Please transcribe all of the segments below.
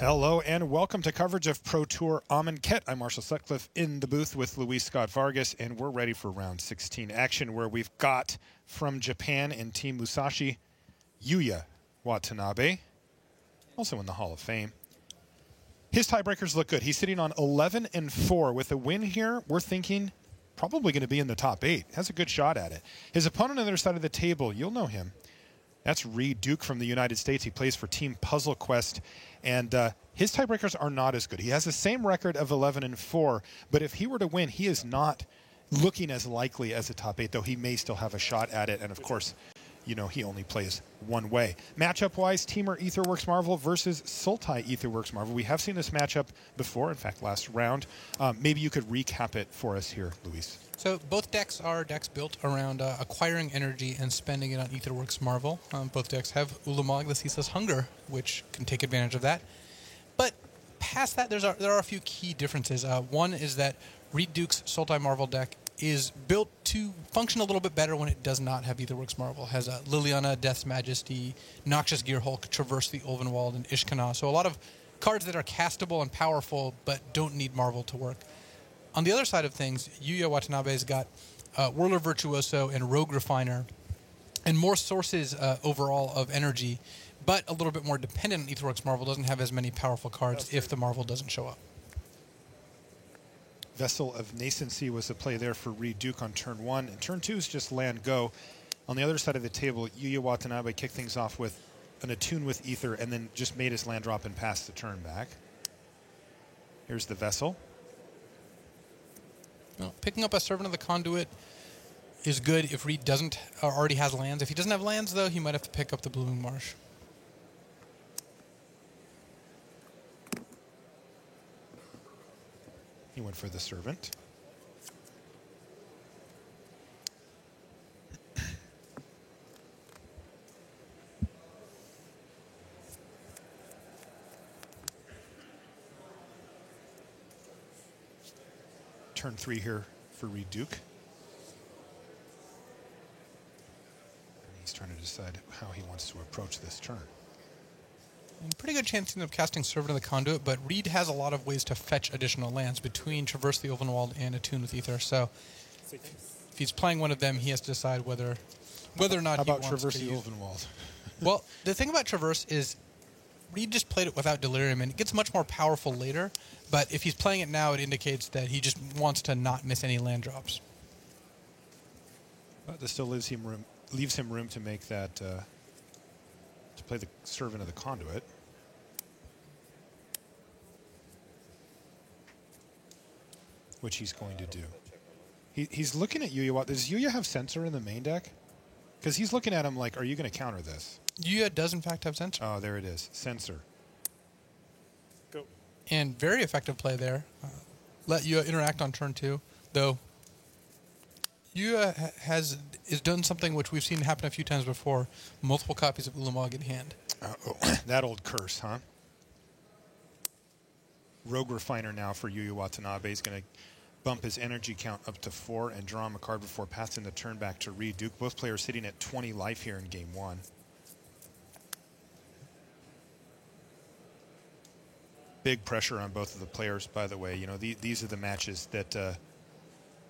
Hello and welcome to coverage of Pro Tour Amonkhet. I'm Marshall Sutcliffe in the booth with Luis Scott Vargas, and we're ready for round 16 action where we've got from Japan and Team Musashi, Yuya Watanabe, also in the Hall of Fame. His tiebreakers look good. He's sitting on 11-4. With a win here, we're thinking probably going to be in the top 8. Has a good shot at it. His opponent on the other side of the table, you'll know him. That's Reed Duke from the United States. He plays for Team Puzzle Quest, and his tiebreakers are not as good. He has the same record of 11-4, but if he were to win, he is not looking as likely as a top 8, though he may still have a shot at it. And of course, you know, he only plays one way. Matchup-wise, Teamer Aetherworks Marvel versus Sultai Aetherworks Marvel. We have seen this matchup before, in fact, last round. Maybe you could recap it for us here, Luis. So both decks are decks built around acquiring energy and spending it on Aetherworks Marvel. Both decks have Ulamog, the Ceaseless Hunger, which can take advantage of that. But past that, there are a few key differences. One is that Reed Duke's Sultai Marvel deck is built to function a little bit better when it does not have Aetherworks Marvel. It has Liliana, Death's Majesty, Noxious Gearhulk, Traverse the Ulvenwald, and Ishkana. So a lot of cards that are castable and powerful but don't need Marvel to work. On the other side of things, Yuya Watanabe's got Whirler Virtuoso and Rogue Refiner, and more sources overall of energy, but a little bit more dependent on Aetherworks Marvel. Doesn't have as many powerful cards if the Marvel doesn't show up. Vessel of Nascency was the play there for Reed Duke on turn 1, and turn 2 is just land go. On the other side of the table, Yuya Watanabe kicked things off with an Attune with Ether, and then just made his land drop and passed the turn back. Here's the Vessel. Well, picking up a Servant of the Conduit is good if Reed doesn't or already has lands. If he doesn't have lands, though, he might have to pick up the Blooming Marsh. He went for the Servant. Turn 3 here for Reed Duke. And he's trying to decide how he wants to approach this turn. Pretty good chance of casting Servant of the Conduit, but Reed has a lot of ways to fetch additional lands between Traverse the Ulvenwald and Attune with Ether. So if he's playing one of them, he has to decide whether or not how he about wants Traverse to the use. Ulvenwald? Well, the thing about Traverse is Reed just played it without Delirium, and it gets much more powerful later. But if he's playing it now, it indicates that he just wants to not miss any land drops. But this still leaves him room to make that to play the Servant of the Conduit. Which he's going to do. He's looking at Yuya. Does Yuya have Censor in the main deck? Because he's looking at him like, are you going to counter this? Yuya does, in fact, have Censor. Oh, there it is. Censor. Go. And very effective play there. Let Yuya interact on turn 2, though Yuya has done something which we've seen happen a few times before. Multiple copies of Ulamog in hand. That old curse, huh? Rogue Refiner now for Yuya Watanabe. He's going to bump his energy count up to 4 and draw him a card before passing the turn back to Reed Duke. Both players sitting at 20 life here in game 1. Big pressure on both of the players, by the way. You know, these are the matches that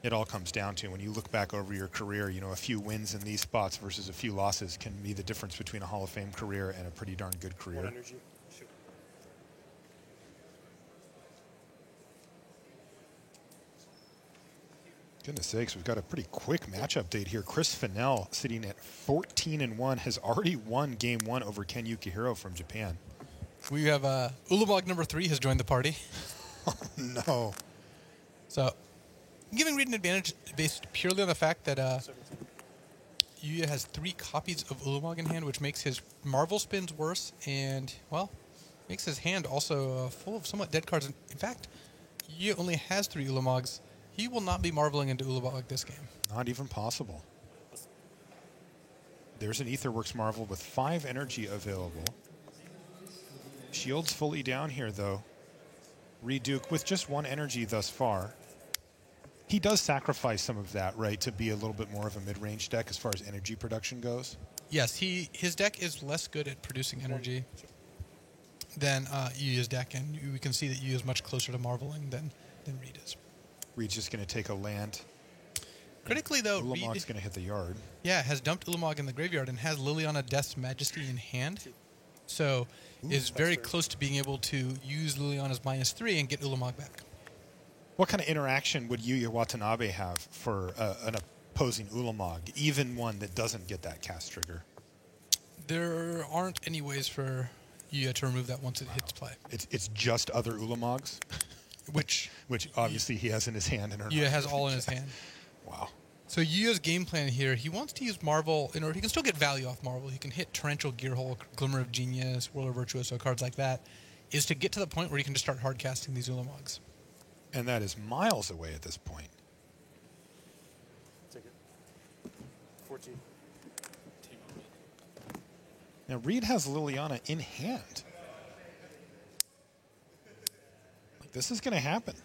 it all comes down to. When you look back over your career, you know, a few wins in these spots versus a few losses can be the difference between a Hall of Fame career and a pretty darn good career. Energy. Shoot. Goodness sakes, we've got a pretty quick match update here. Chris Fennell, sitting at 14-1, has already won game 1 over Ken Yukihiro from Japan. We have Ulamog number 3 has joined the party. Oh, no. So, giving Reed an advantage based purely on the fact that Yuya has 3 copies of Ulamog in hand, which makes his Marvel spins worse and, well, makes his hand also full of somewhat dead cards. In fact, Yuya only has 3 Ulamogs. He will not be marveling into Ulamog this game. Not even possible. There's an Aetherworks Marvel with 5 energy available. Shield's fully down here, though. Reed Duke with just 1 energy thus far. He does sacrifice some of that, right, to be a little bit more of a mid-range deck as far as energy production goes. Yes, his deck is less good at producing energy. than Yuya's deck, and we can see that Yuya is much closer to marveling than Reed is. Reed's just going to take a land. Critically, though, Ulamog's Reed going to hit the yard. has dumped Ulamog in the graveyard and has Liliana Death's Majesty in hand. So is very close to being able to use Liliana's -3 and get Ulamog back. What kind of interaction would Yuya Watanabe have for an opposing Ulamog, even one that doesn't get that cast trigger? There aren't any ways for Yuya to remove that once it hits play. It's just other Ulamogs, Which obviously he has in his hand. And Yuya has all in his hand. Wow. So Yuya's game plan here, he wants to use Marvel in order. He can still get value off Marvel. He can hit Torrential Gearhulk, Glimmer of Genius, Whirler Virtuoso, cards like that, is to get to the point where he can just start hard casting these Ulamogs. And that is miles away at this point. Take it. 14. Now, Reed has Liliana in hand. This is going to happen.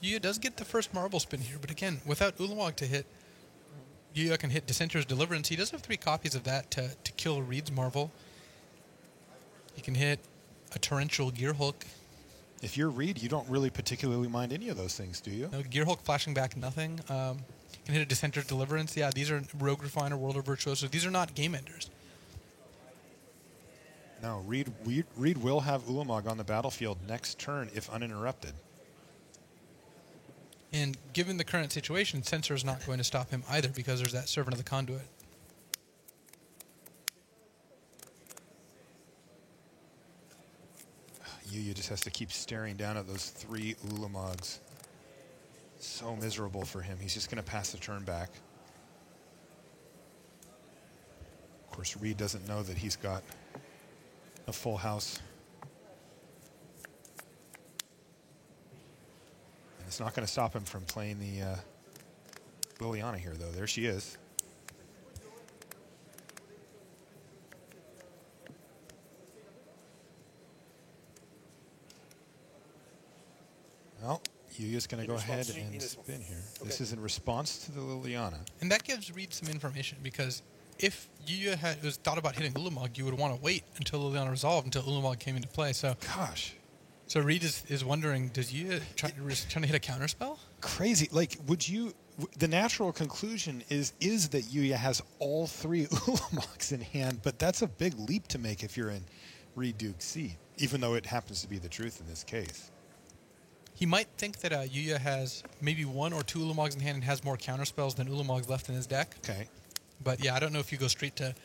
Yuya does get the first Marvel spin here, but again, without Ulamog to hit, Yuya can hit Dissenter's Deliverance. He does have 3 copies of that to kill Reed's Marvel. He can hit a Torrential Gearhulk. If you're Reed, you don't really particularly mind any of those things, do you? No, Gearhulk flashing back nothing. Can hit a Dissenter's Deliverance. Yeah, these are Rogue Refiner, Whirler Virtuoso. These are not game enders. No, Reed will have Ulamog on the battlefield next turn if uninterrupted. And given the current situation, Censor is not going to stop him either because there's that Servant of the Conduit. Yuya just has to keep staring down at those 3 Ulamogs. So miserable for him. He's just going to pass the turn back. Of course, Reed doesn't know that he's got a full house. And it's not going to stop him from playing the Liliana here, though. There she is. Well, Yuya's going to go ahead and spin here. Okay. This is in response to the Liliana. And that gives Reed some information because if Yuya was thought about hitting Ulamog, you would want to wait until Liliana resolved, until Ulamog came into play. So, gosh. So Reed is wondering, does Yuya trying to hit a counterspell? Crazy. Like, would you... The natural conclusion is that Yuya has all 3 Ulamogs in hand, but that's a big leap to make if you're in Reed Duke's seat, even though it happens to be the truth in this case. He might think that Yuya has maybe 1 or 2 Ulamogs in hand and has more counterspells than Ulamogs left in his deck. Okay. But yeah, I don't know if you go straight to,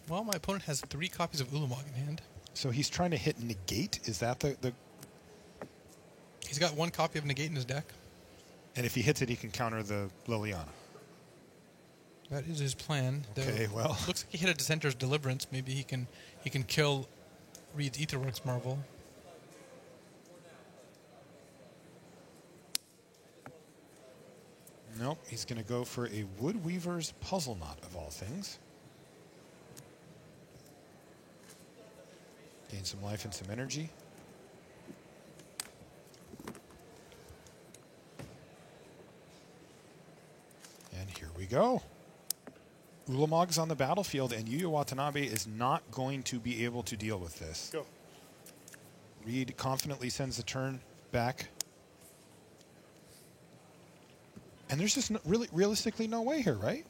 well, my opponent has 3 copies of Ulamog in hand. So he's trying to hit Negate? Is that the... He's got 1 copy of Negate in his deck. And if he hits it, he can counter the Liliana. That is his plan. Okay, well... Looks like he hit a Dissenter's Deliverance. Maybe he can kill Reed's Aetherworks Marvel. Nope, he's going to go for a Woodweaver's Puzzle Knot, of all things. Gain some life and some energy. And here we go. Ulamog's on the battlefield, and Yuya Watanabe is not going to be able to deal with this. Go. Reed confidently sends the turn back. And there's just realistically no way here, right?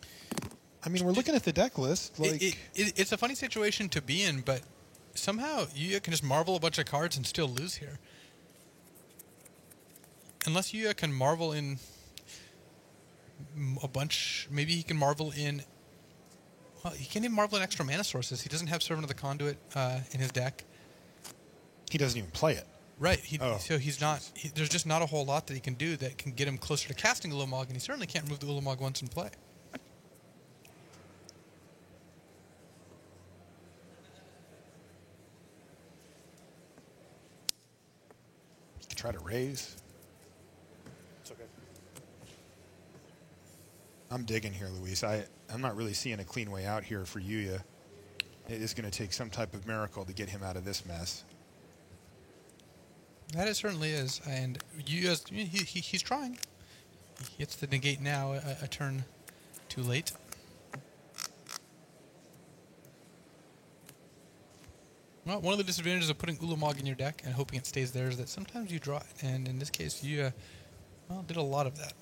I mean, we're looking at the deck list. Like, it's a funny situation to be in, but somehow Yuya can just marvel a bunch of cards and still lose here. Unless Yuya can marvel in a bunch, maybe he can marvel in... Well, he can't even marvel in extra mana sources. He doesn't have Servant of the Conduit in his deck. He doesn't even play it. Right. So he's not. There's just not a whole lot that he can do that can get him closer to casting Ulamog, and he certainly can't remove the Ulamog once in play. Try to raise. It's okay. I'm digging here, Luis. I'm not really seeing a clean way out here for Yuya. It is going to take some type of miracle to get him out of this mess. That it certainly is, and Yuya's he's trying. He hits the negate now, a turn too late. Well, one of the disadvantages of putting Ulamog in your deck and hoping it stays there is that sometimes you draw it. And in this case, you did a lot of that.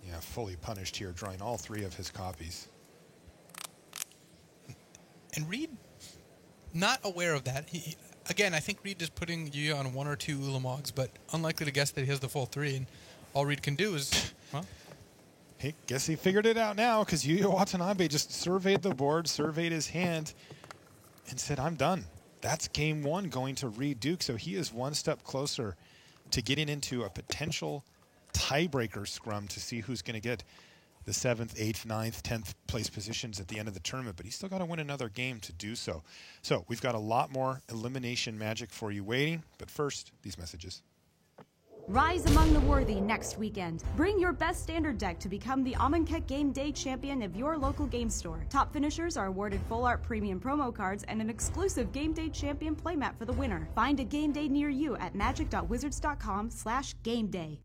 Yeah, fully punished here, drawing all 3 of his copies. And Reed, not aware of that. Again, I think Reed is putting Yuya on 1 or 2 Ulamogs, but unlikely to guess that he has the full 3. And all Reed can do is, well... Hey, guess he figured it out now, because Yuya Watanabe just surveyed the board, surveyed his hand, and said, I'm done. That's game 1 going to Reed Duke, so he is 1 step closer to getting into a potential tiebreaker scrum to see who's going to get the 7th, 8th, 9th, 10th place positions at the end of the tournament, but he's still got to win another game to do so. So we've got a lot more elimination magic for you waiting, but first, these messages. Rise among the worthy next weekend. Bring your best standard deck to become the Amonkhet Game Day champion of your local game store. Top finishers are awarded full art premium promo cards and an exclusive Game Day champion playmat for the winner. Find a Game Day near you at magic.wizards.com/gameday.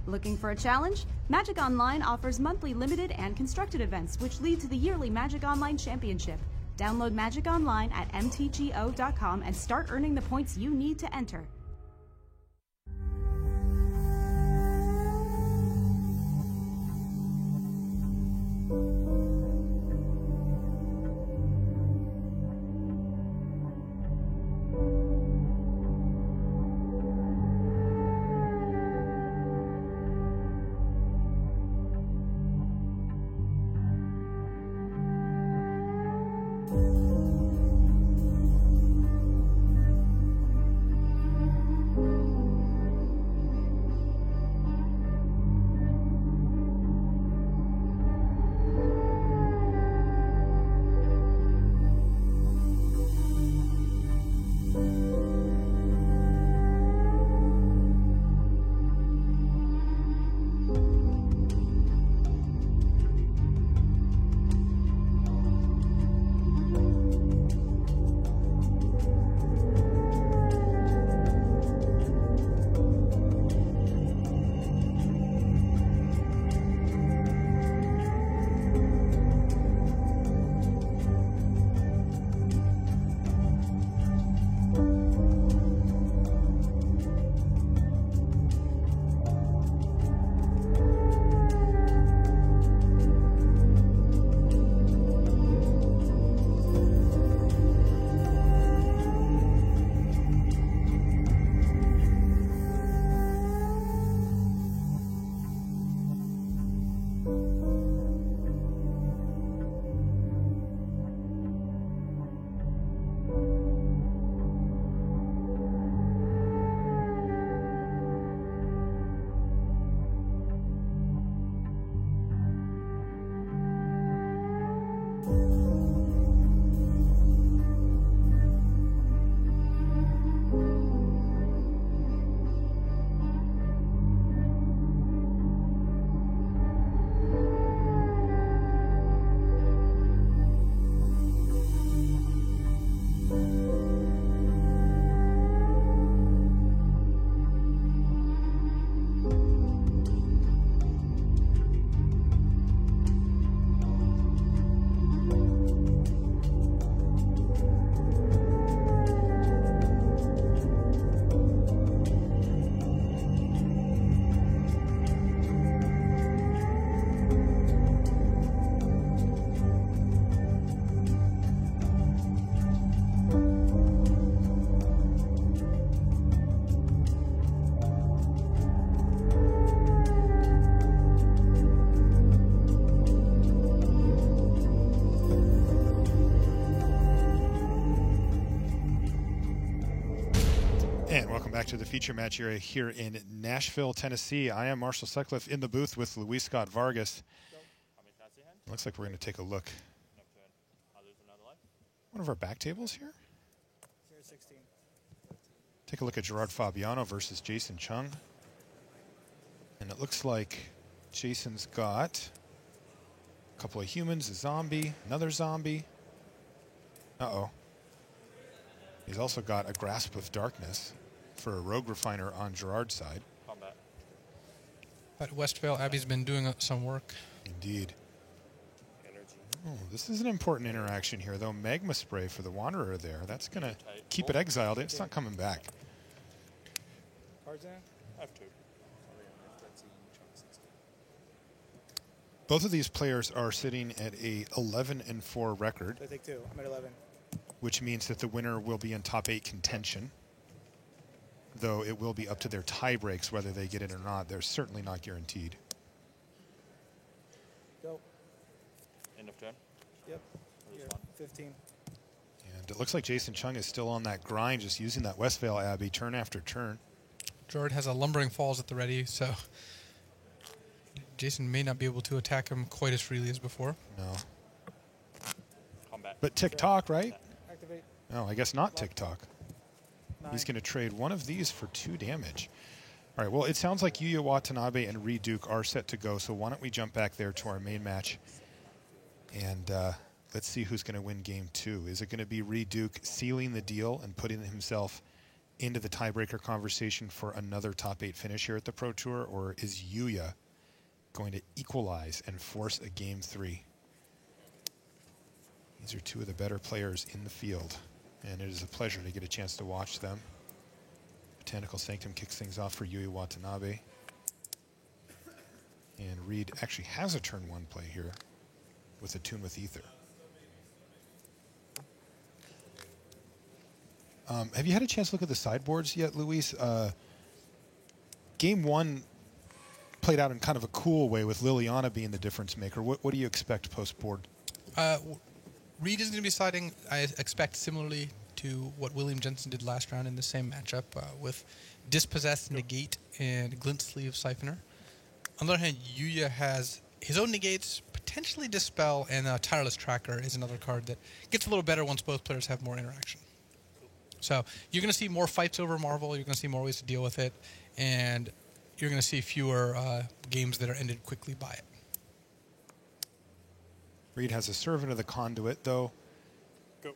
Looking for a challenge? Magic Online offers monthly limited and constructed events which lead to the yearly Magic Online Championship. Download Magic Online at mtgo.com and start earning the points you need to enter. Welcome back to the feature match here in Nashville, Tennessee. I am Marshall Sutcliffe in the booth with Luis Scott Vargas. Looks like we're going to take a look. One of our back tables here. Take a look at Gerard Fabiano versus Jason Chung. And it looks like Jason's got a couple of humans, a zombie, another zombie. Uh-oh. He's also got a Grasp of Darkness for a Rogue Refiner on Gerard's side. Combat. But Westvale Abbey's been doing some work. Indeed. Energy. Oh, this is an important interaction here, though. Magma Spray for the Wanderer there. That's going to keep it exiled. It's not coming back. Cards in? I have 2. Both of these players are sitting at a 11-4 record, I take 2. I'm at 11. which means that the winner will be in top 8 contention, though it will be up to their tie breaks whether they get it or not. They're certainly not guaranteed. Go. End of turn. Yep. That was Here, fun. 15. And it looks like Jason Chung is still on that grind, just using that Westvale Abbey turn after turn. Jord has a Lumbering Falls at the ready, so Jason may not be able to attack him quite as freely as before. No. Combat. But TikTok, right? Activate. No, I guess not TikTok. 9. He's going to trade one of these for 2 damage. All right, well, it sounds like Yuya Watanabe and Reed Duke are set to go, so why don't we jump back there to our main match, and let's see who's going to win game 2. Is it going to be Reed Duke sealing the deal and putting himself into the tiebreaker conversation for another top 8 finish here at the Pro Tour, or is Yuya going to equalize and force a game 3? These are 2 of the better players in the field, and it is a pleasure to get a chance to watch them. Botanical Sanctum kicks things off for Yuya Watanabe. And Reed actually has a turn 1 play here with Attune with Ether. Have you had a chance to look at the sideboards yet, Luis? Game 1 played out in kind of a cool way with Liliana being the difference maker. What do you expect post-board? Reed is going to be siding, I expect, similarly to what William Jensen did last round in the same matchup with Dispossess, Negate, and Glint Sleeve Siphoner. On the other hand, Yuya has his own negates, potentially Dispel, and Tireless Tracker is another card that gets a little better once both players have more interaction. So you're going to see more fights over Marvel, you're going to see more ways to deal with it, and you're going to see fewer games that are ended quickly by it. Reed has a Servant of the Conduit, though. Go.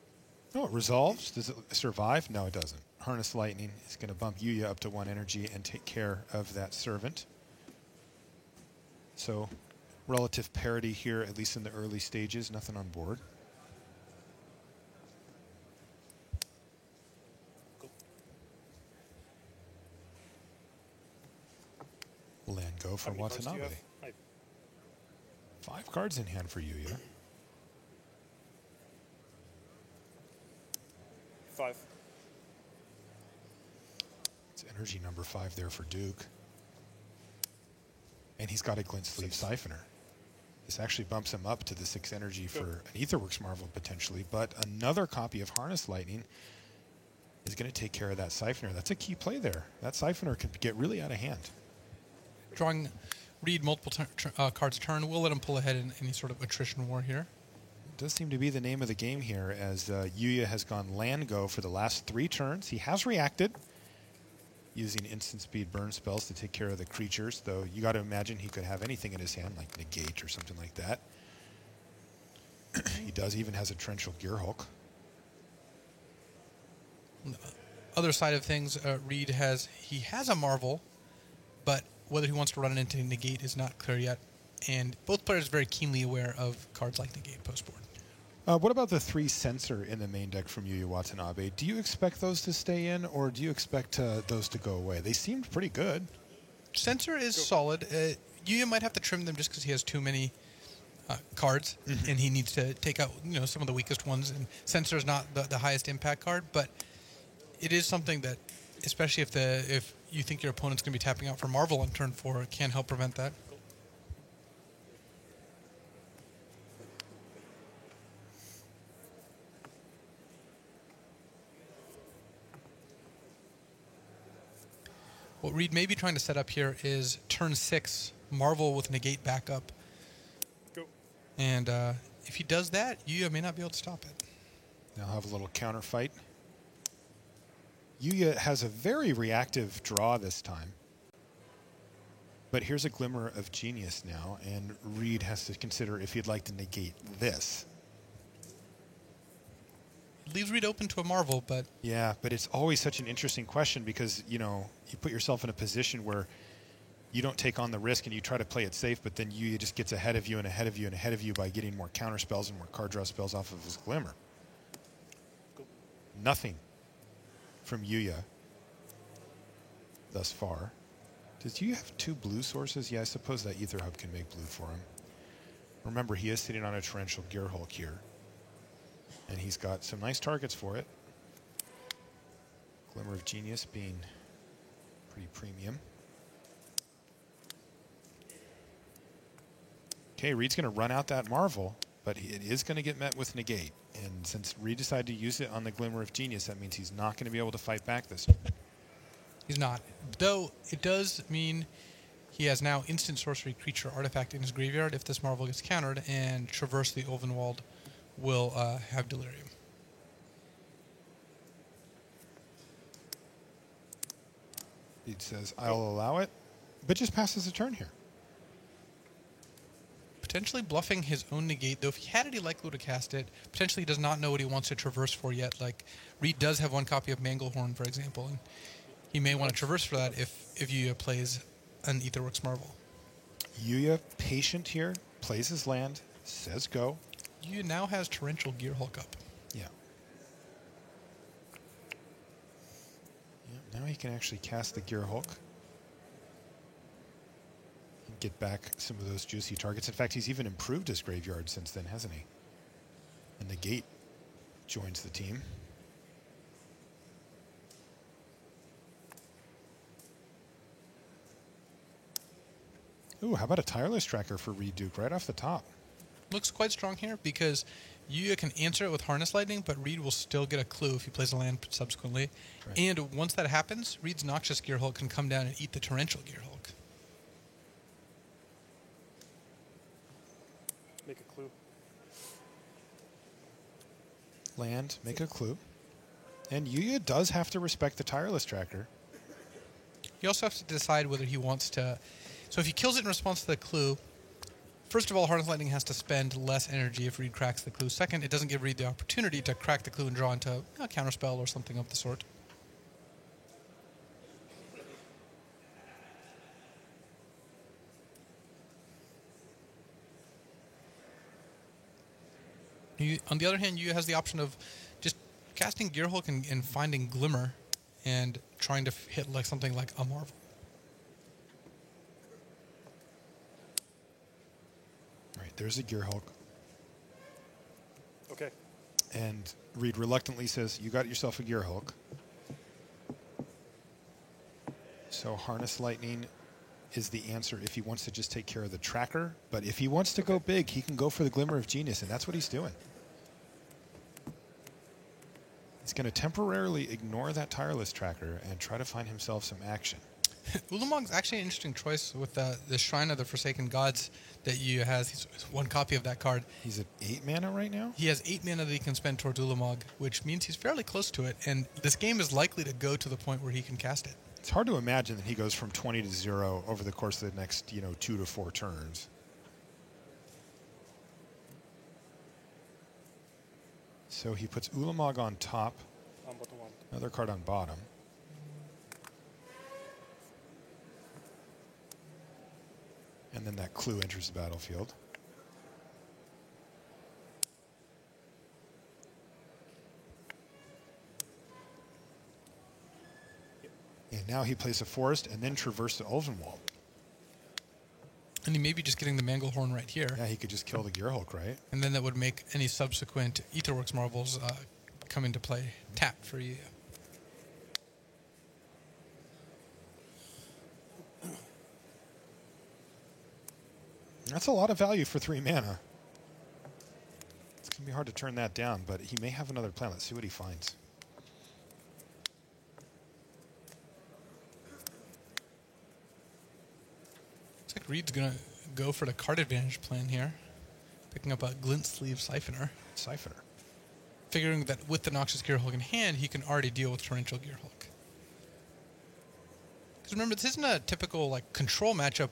No, it resolves. Does it survive? No, it doesn't. Harness Lightning is going to bump Yuya up to 1 energy and take care of that Servant. So, relative parity here, at least in the early stages. Nothing on board. Land go for How many cards do you Watanabe. have? 5 cards in hand for Yuya. 5. It's energy number 5 there for Duke. And he's got a Glint Sleeve Siphoner. This actually bumps him up to the 6 energy for an Aetherworks Marvel potentially, but another copy of Harness Lightning is going to take care of that Siphoner. That's a key play there. That Siphoner could get really out of hand. Drawing Reed multiple cards a turn will let him pull ahead in any sort of attrition war here. It does seem to be the name of the game here, as Yuya has gone land go for the last 3 turns. He has reacted using instant speed burn spells to take care of the creatures, though you got to imagine he could have anything in his hand, like Negate or something like that. He does even has a Torrential Gearhulk. On the other side of things, Reed has a Marvel, but whether he wants to run it into Negate is not clear yet. And both players are very keenly aware of cards like Negate post-board. What about the 3 Censor in the main deck from Yuya Watanabe? Do you expect those to stay in, or do you expect those to go away? They seemed pretty good. Censor is solid. Yuya might have to trim them just because he has too many cards, and he needs to take out some of the weakest ones. And Censor is not the highest impact card, but it is something that, especially if you think your opponent's going to be tapping out for Marvel on turn 4, can help prevent that. What Reed may be trying to set up here is turn 6, Marvel with Negate backup. Go. And if he does that, Yuya may not be able to stop it. They'll have a little counter fight. Yuya has a very reactive draw this time. But here's a glimmer of genius now, and Reed has to consider if he'd like to negate this. It leaves Reed open to a Marvel, but Yeah, but it's always such an interesting question because, you put yourself in a position where you don't take on the risk and you try to play it safe, but then Yuya just gets ahead of you and ahead of you and ahead of you by getting more counter spells and more card draw spells off of his Glimmer. Nothing from Yuya thus far. Does Yuya have 2 blue sources? Yeah, I suppose that Ether Hub can make blue for him. Remember, he is sitting on a Torrential Gearhulk here. And he's got some nice targets for it. Glimmer of Genius being pretty premium. Okay, Reed's going to run out that Marvel, but it is going to get met with Negate. And since Reed decided to use it on the Glimmer of Genius, that means he's not going to be able to fight back this. He's not. Though it does mean he has now instant sorcery creature artifact in his graveyard if this Marvel gets countered, and Traverse the Ulvenwald will have Delirium. Reed says, I'll allow it, but just passes a turn here. Potentially bluffing his own Negate, though if he had it, he likely would have cast it. Potentially he does not know what he wants to traverse for yet. Like, Reed does have 1 copy of Manglehorn, for example, and he may want to traverse for that if Yuya plays an Aetherworks Marvel. Yuya, patient here, plays his land, says go. Yuya now has Torrential Gearhulk up. Yeah. Now he can actually cast the Gearhulk. And get back some of those juicy targets. In fact, he's even improved his graveyard since then, hasn't he? And the Gate joins the team. Ooh, how about a Tireless Tracker for Reed Duke right off the top? Looks quite strong here because Yuya can answer it with Harness Lightning, but Reed will still get a clue if he plays a land subsequently. Right. And once that happens, Reed's Noxious Gearhulk can come down and eat the Torrential Gearhulk. Make a clue. Land, make a clue. And Yuya does have to respect the Tireless Tracker. He also has to decide whether he wants to... So if he kills it in response to the clue, first of all, Harness Lightning has to spend less energy if Reed cracks the clue. Second, it doesn't give Reed the opportunity to crack the clue and draw into a counterspell or something of the sort. On the other hand, Yuya has the option of just casting Gearhulk and finding Glimmer and trying to hit like something like a Marvel. Right, there's a Gearhulk. Okay. And Reed reluctantly says, you got yourself a Gearhulk. So Harness Lightning is the answer if he wants to just take care of the tracker. But if he wants to go big, he can go for the Glimmer of Genius, and that's what he's doing. He's going to temporarily ignore that Tireless Tracker and try to find himself some action. Ulamog's actually an interesting choice with the Shrine of the Forsaken Gods that Yuya has. He's 1 copy of that card. He's at 8 mana right now? He has 8 mana that he can spend towards Ulamog, which means he's fairly close to it, and this game is likely to go to the point where he can cast it. It's hard to imagine that he goes from 20 to 0 over the course of the next, 2 to 4 turns. So he puts Ulamog on top, On bottom one. another card on bottom. And then that clue enters the battlefield. And now he plays a forest and then traverse the Ulvenwald. And he may be just getting the Manglehorn right here, Yeah, he could just kill the Gearhulk, right? and then that would make any subsequent Aetherworks Marvels come into play tapped for Yuya. That's a lot of value for 3 mana. It's going to be hard to turn that down, but he may have another plan. Let's see what he finds. Looks like Reed's going to go for the card advantage plan here, picking up a Glint Sleeve Siphoner, Siphoner. figuring that with the Noxious Gearhulk in hand, he can already deal with Torrential Gearhulk. Because remember, this isn't a typical control matchup.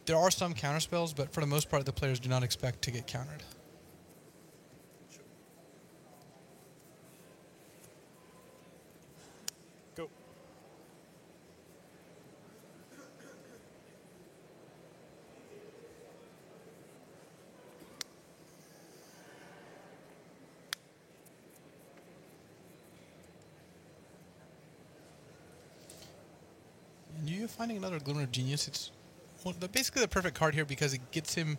There are some counterspells, but for the most part, the players do not expect to get countered. Go. Yuya finding another Glimmer of Genius. It's basically the perfect card here because it gets him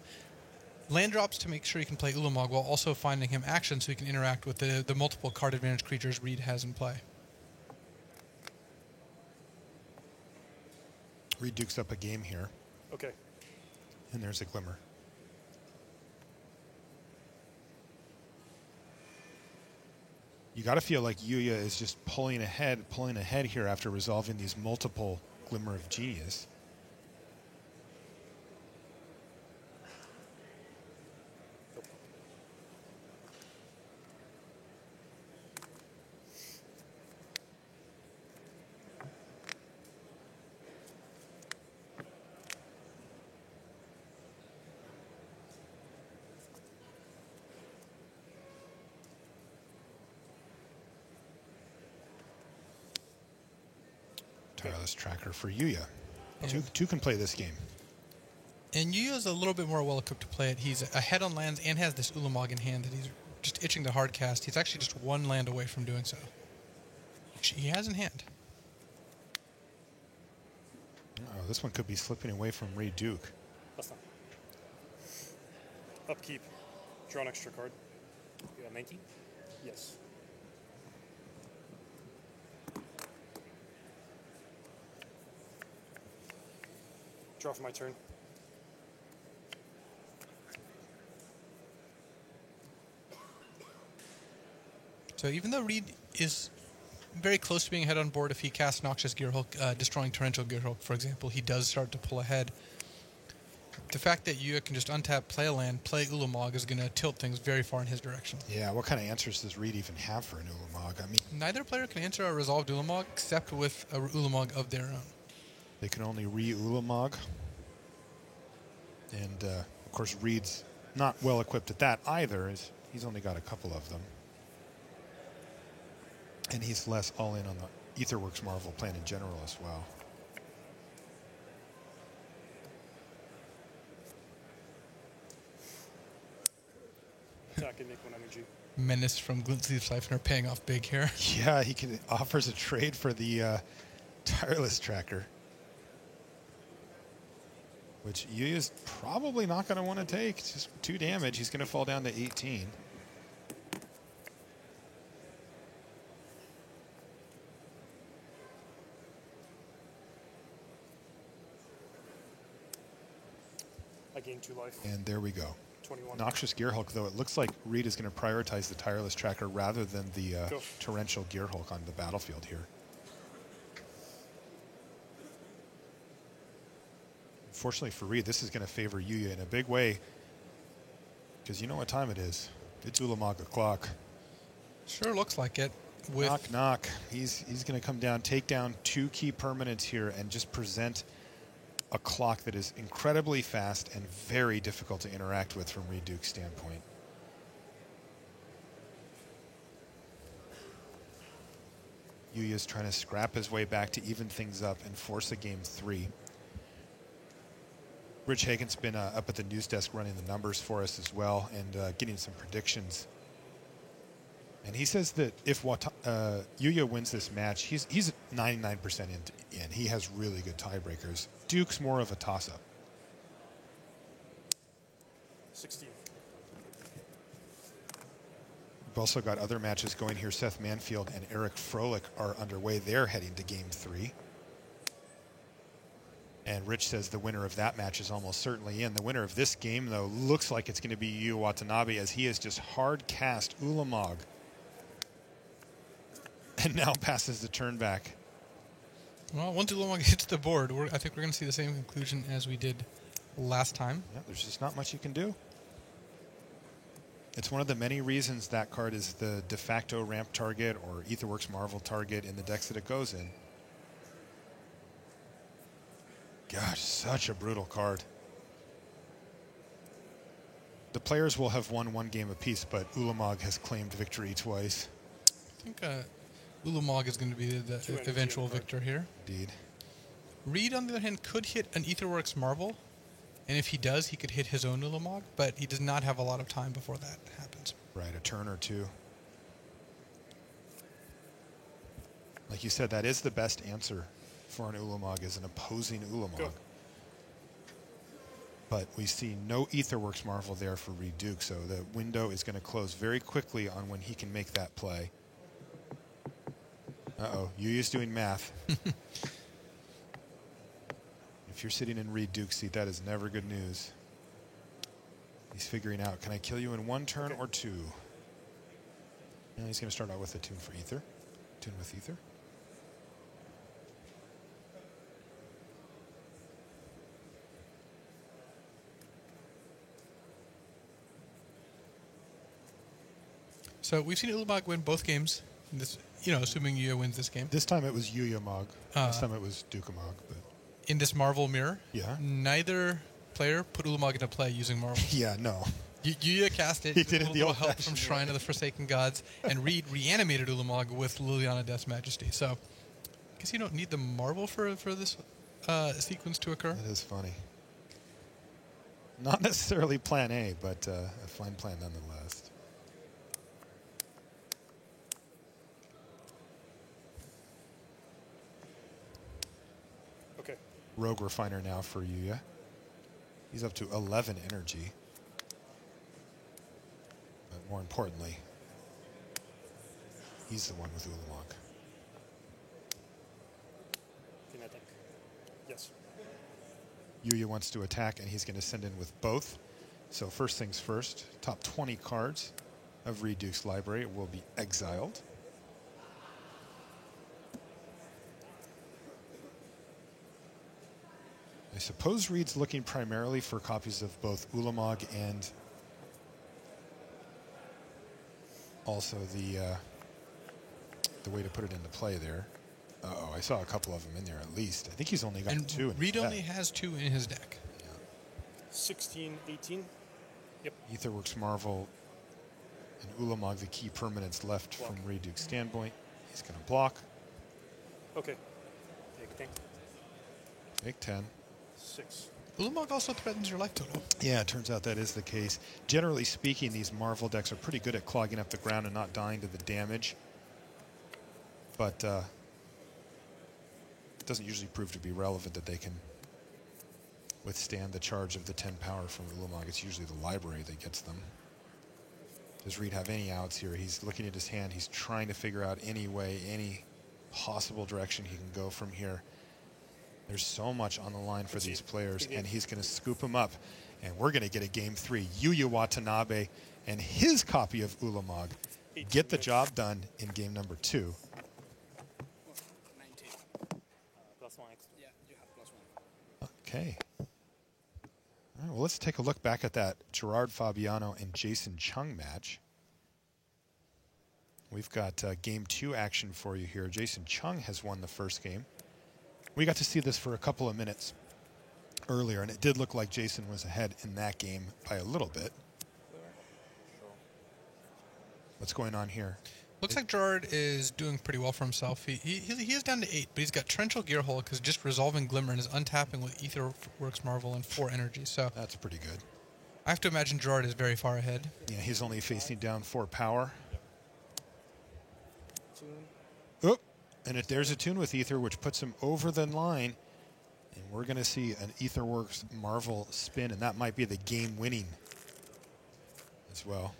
land drops to make sure he can play Ulamog while also finding him action so he can interact with the multiple card advantage creatures Reed has in play. Reed dukes up a game here, Okay. and there's a Glimmer. You got to feel like Yuya is just pulling ahead here after resolving these multiple Glimmer of Genius. Tireless Tracker for Yuya. Two can play this game. And Yuya's a little bit more well-equipped to play it. He's ahead on lands and has this Ulamog in hand that he's just itching to hard cast. He's actually just one land away from doing so, which he has in hand. Oh, this one could be slipping away from Reed Duke. That's not. Upkeep. Draw an extra card. You got 19? Yes. Draw for my turn. So even though Reed is very close to being ahead on board, if he casts Noxious Gearhulk, destroying Torrential Gearhulk, for example, he does start to pull ahead. The fact that Yuya can just untap, play a land, play Ulamog is going to tilt things very far in his direction. Yeah, what kind of answers does Reed even have for an Ulamog? I mean, Neither player can answer a resolved Ulamog except with a Ulamog of their own. they can only re-Ulamog. And, of course, Reed's not well equipped at that either. He's only got a couple of them. And he's less all in on the Aetherworks Marvel plan in general as well. Attack and make one energy. Menace from Glint-Sleeve Siphoner paying off big here. Yeah, he offers a trade for the Tireless Tracker, which Yuya's probably not going to want to take. It's just 2 damage. He's going to fall down to 18. I gain 2 life. And there we go. 21. Noxious Gearhulk, though, it looks like Reed is going to prioritize the Tireless Tracker rather than the Torrential Gearhulk on the battlefield here. Fortunately for Reed, this is going to favor Yuya in a big way, because you know what time it is. It's Ulamog o'clock. Sure looks like it. With Knock, knock. He's going to come down, take down 2 key permanents here, and just present a clock that is incredibly fast and very difficult to interact with from Reed Duke's standpoint. Yuya's trying to scrap his way back to even things up and force a game 3. Rich Hagen's been up at the news desk running the numbers for us as well and getting some predictions. And he says that if Yuya wins this match, he's 99% in. He has really good tiebreakers. Duke's more of a toss-up. 16. We've also got other matches going here. Seth Manfield and Eric Froelich are underway. They're heading to Game 3. And Rich says the winner of that match is almost certainly in. The winner of this game, though, looks like it's going to be Yuya Watanabe, as he has just hard cast Ulamog. And now passes the turn back. Well, once Ulamog hits the board, I think we're going to see the same conclusion as we did last time. Yeah, there's just not much you can do. It's one of the many reasons that card is the de facto ramp target or Aetherworks Marvel target in the decks that it goes in. Gosh, such a brutal card. The players will have won 1 game apiece, but Ulamog has claimed victory twice. I think Ulamog is going to be the eventual victor here. Indeed. Reed, on the other hand, could hit an Aetherworks Marvel, and if he does, he could hit his own Ulamog, but he does not have a lot of time before that happens. Right, a turn or 2. Like you said, that is the best answer for an Ulamog is an opposing Ulamog. Go. But we see no Aetherworks Marvel there for Reed Duke, so the window is going to close very quickly on when he can make that play. Uh-oh, Yuya's doing math. If you're sitting in Reed Duke's seat, that is never good news. He's figuring out, can I kill you in one turn or two? And he's going to start out with a tune for Aether. Tune with Aether. So we've seen Ulamog win both games. This, assuming Yuya wins this game. This time it was Yuya Mog. Last time it was Dukamog. But In this Marvel mirror, yeah, neither player put Ulamog into play using Marvel. yeah, no. Yuya cast it He with did a it the little help old-fashioned from Shrine of the Forsaken Gods, and Reed reanimated Ulamog with Liliana Death's Majesty. So I guess you don't need the Marvel for this sequence to occur. That is funny. Not necessarily plan A, but a fine plan nonetheless. Okay. Rogue Refiner now for Yuya. He's up to 11 energy. But more importantly, he's the one with Ulamog. Can I attack? Yes. Yuya wants to attack, and he's going to send in with both. So first things first, top 20 cards of Reed Duke's library will be exiled. I suppose Reed's looking primarily for copies of both Ulamog and also the way to put it into play there. Uh-oh, I saw a couple of them in there at least. I think he's only got And two in Reed his only deck. has two in his deck. 16, 18. Yep. Aetherworks Marvel and Ulamog, the key permanents left Block. from Reed Duke's standpoint. He's going to block. Okay. Take 10. Take 10. 6. Ulamog also threatens your life total. Yeah, it turns out that is the case. Generally speaking, these Marvel decks are pretty good at clogging up the ground and not dying to the damage. But it doesn't usually prove to be relevant that they can withstand the charge of the 10 power from Ulamog. It's usually the library that gets them. Does Reed have any outs here? He's looking at his hand. He's trying to figure out any way, any possible direction he can go from here. There's so much on the line for these players, and he's going to scoop them up. And we're going to get a game 3. Yuya Watanabe and his copy of Ulamog get the job done in game number 2. 19. Plus 1 extra. Yeah, you have +1. Okay. All right, well, let's take a look back at that Gerard Fabiano and Jason Chung match. We've got game 2 action for you here. Jason Chung has won the first game. We got to see this for a couple of minutes earlier, and it did look like Jason was ahead in that game by a little bit. What's going on here? Looks like Gerard is doing pretty well for himself. He is down to 8, but he's got Torrential Gearhole because just resolving Glimmer and is untapping with Aetherworks Marvel and 4 energy. So That's pretty good. I have to imagine Gerard is very far ahead. Yeah, he's only facing down 4 power. 2. Oh, and there's a tune with Aether, which puts him over the line. And we're going to see an Aetherworks Marvel spin, and that might be the game-winning as well.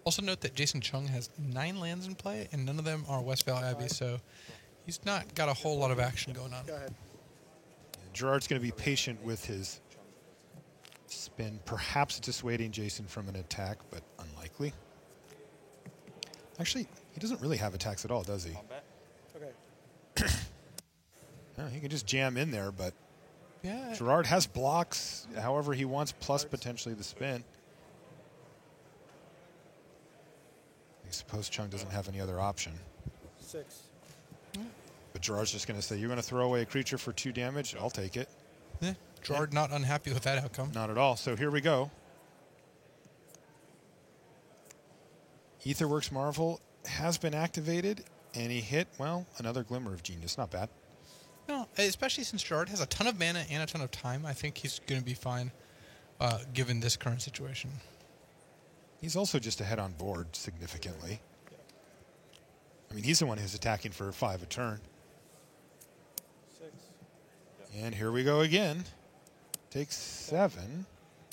Also note that Jason Chung has 9 lands in play, and none of them are Westvale Abbey, so he's not got a whole lot of action going on. Go ahead. And Gerard's going to be patient with his spin, perhaps dissuading Jason from an attack, but unlikely. Actually, he doesn't really have attacks at all, does he? Combat. Okay. No, he can just jam in there, but Yeah, Gerard has blocks however he wants, plus potentially the spin. I suppose Chung doesn't have any other option. 6. But Gerard's just going to say, you're going to throw away a creature for 2 damage? I'll take it. yeah. Gerard not unhappy with that outcome. Not at all. So here we go. Aetherworks Marvel has been activated, and he hit, well, another Glimmer of Genius. Not bad. No, especially since Gerard has a ton of mana and a ton of time. I think he's going to be fine. given this current situation. He's also just ahead on board significantly. I mean, he's the one who's attacking for 5 a turn. 6. And here we go again. Takes 7.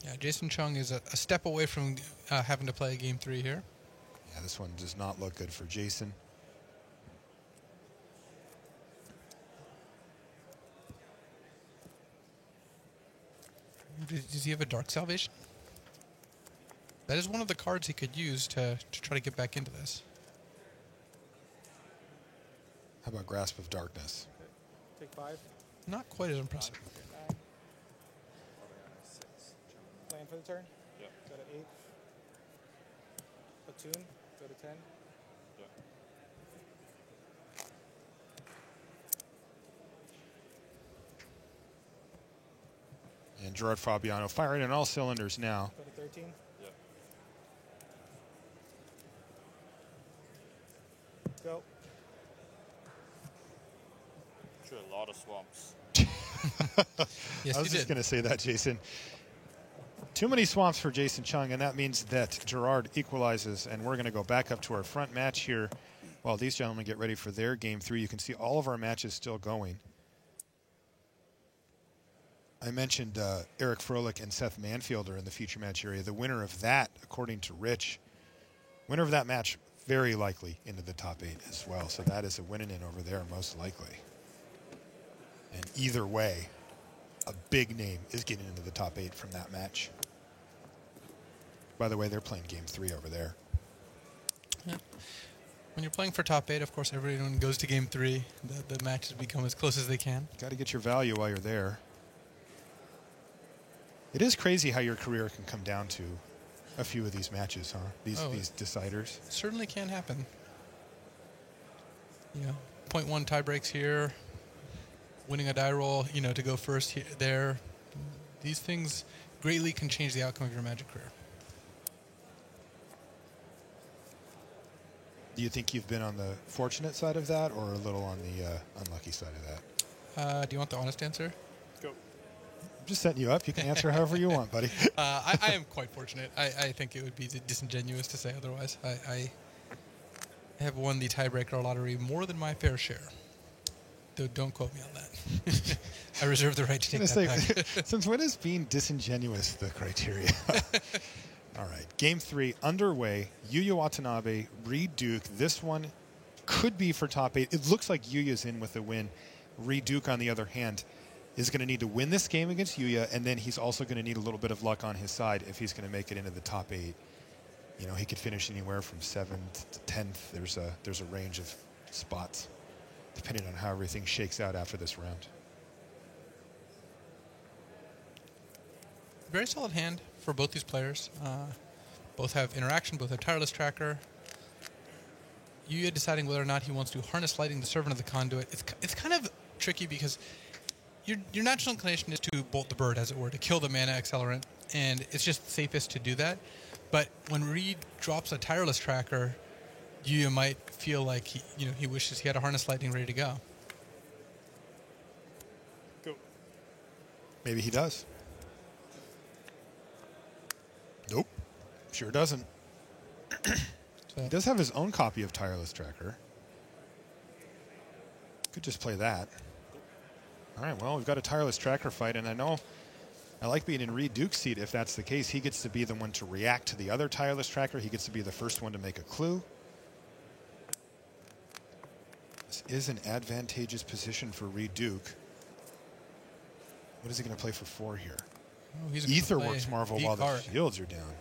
Yeah, Jason Chung is a step away from having to play game 3 here. Yeah, this one does not look good for Jason. Does he have a Dark Salvation? That is one of the cards he could use to try to get back into this. How about Grasp of Darkness? Take 5. Not quite as impressive. 9. Land for the turn. Yeah. Go to 8. Platoon. Go to 10. Yeah. And Gerard Fabiano firing on all cylinders now. Go to 13. Yeah. Go. Drew a lot of swamps. Yes, I was he just did. going to say that, Jason. Too many swamps for Jason Chung, and that means that Gerard equalizes, and we're going to go back up to our front match here while these gentlemen get ready for their game 3. You can see all of our matches still going. I mentioned Eric Froelich and Seth Manfielder in the future match area. The winner of that, according to Rich, winner of that match very likely into the top 8 as well. So that is a winning in over there, most likely. And either way, a big name is getting into the top 8 from that match. By the way, they're playing game 3 over there. Yeah. When you're playing for top 8, of course, everyone goes to game 3. The matches become as close as they can. Got to get your value while you're there. It is crazy how your career can come down to a few of these matches, huh? These deciders. It certainly can happen. You know, 0.1 tie breaks here, winning a die roll, you know, to go first here, there. These things greatly can change the outcome of your Magic career. Do you think you've been on the fortunate side of that or a little on the unlucky side of that? Do you want the honest answer? Go. I'm just setting you up. You can answer however you want, buddy. I am quite fortunate. I think it would be disingenuous to say otherwise. I have won the tiebreaker lottery more than my fair share. Though don't quote me on that. I reserve the right to take that back. Since when is being disingenuous the criteria? All right, game 3 underway. Yuya Watanabe, Reed Duke. This one could be for top 8. It looks like Yuya's in with a win. Reed Duke, on the other hand, is going to need to win this game against Yuya, and then he's also going to need a little bit of luck on his side if he's going to make it into the top 8. You know, he could finish anywhere from 7th to 10th. There's a range of spots, depending on how everything shakes out after this round. Very solid hand for both these players. Both have interaction, both have tireless tracker. Yuya deciding whether or not he wants to harness lighting the servant of the conduit. It's kind of tricky because your natural inclination is to bolt the bird, as it were, to kill the mana accelerant, and it's just safest to do that. But when Reed drops a tireless tracker, Yuya might feel like he wishes he had a harness lightning ready to go. Go. Maybe he does. Nope. Sure doesn't. So, He does have his own copy of Tireless Tracker. Could just play that. All right, well, we've got a Tireless Tracker fight, and I like being in Reed Duke's seat if that's the case. He gets to be the one to react to the other Tireless Tracker. He gets to be the first one to make a clue. This is an advantageous position for Reed Duke. What is he going to play for 4 here? he's gonna Etherworks play Marvel the while card. the shields are down.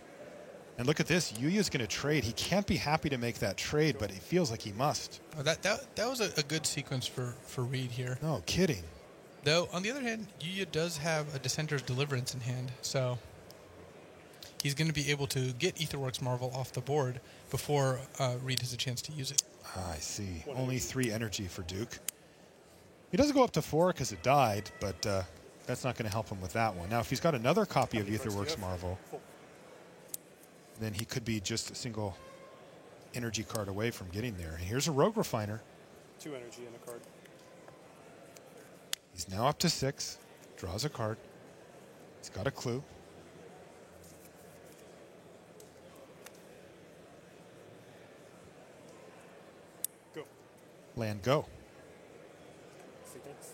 And look at this. Yuya's going to trade. He can't be happy to make that trade, but it feels like he must. Oh, that was a good sequence for Reed here. No kidding. Though, on the other hand, Yuya does have a Dissenter's Deliverance in hand, so he's going to be able to get Etherworks Marvel off the board before Reed has a chance to use it. I see. Only 3 energy for Duke. He doesn't go up to 4 because it died, but that's not going to help him with that one. Now, if he's got another copy of Etherworks Marvel, then he could be just a single energy card away from getting there. And here's a Rogue Refiner. 2 energy in a card. He's now up to 6. Draws a card. He's got a clue. Land go. Sequence.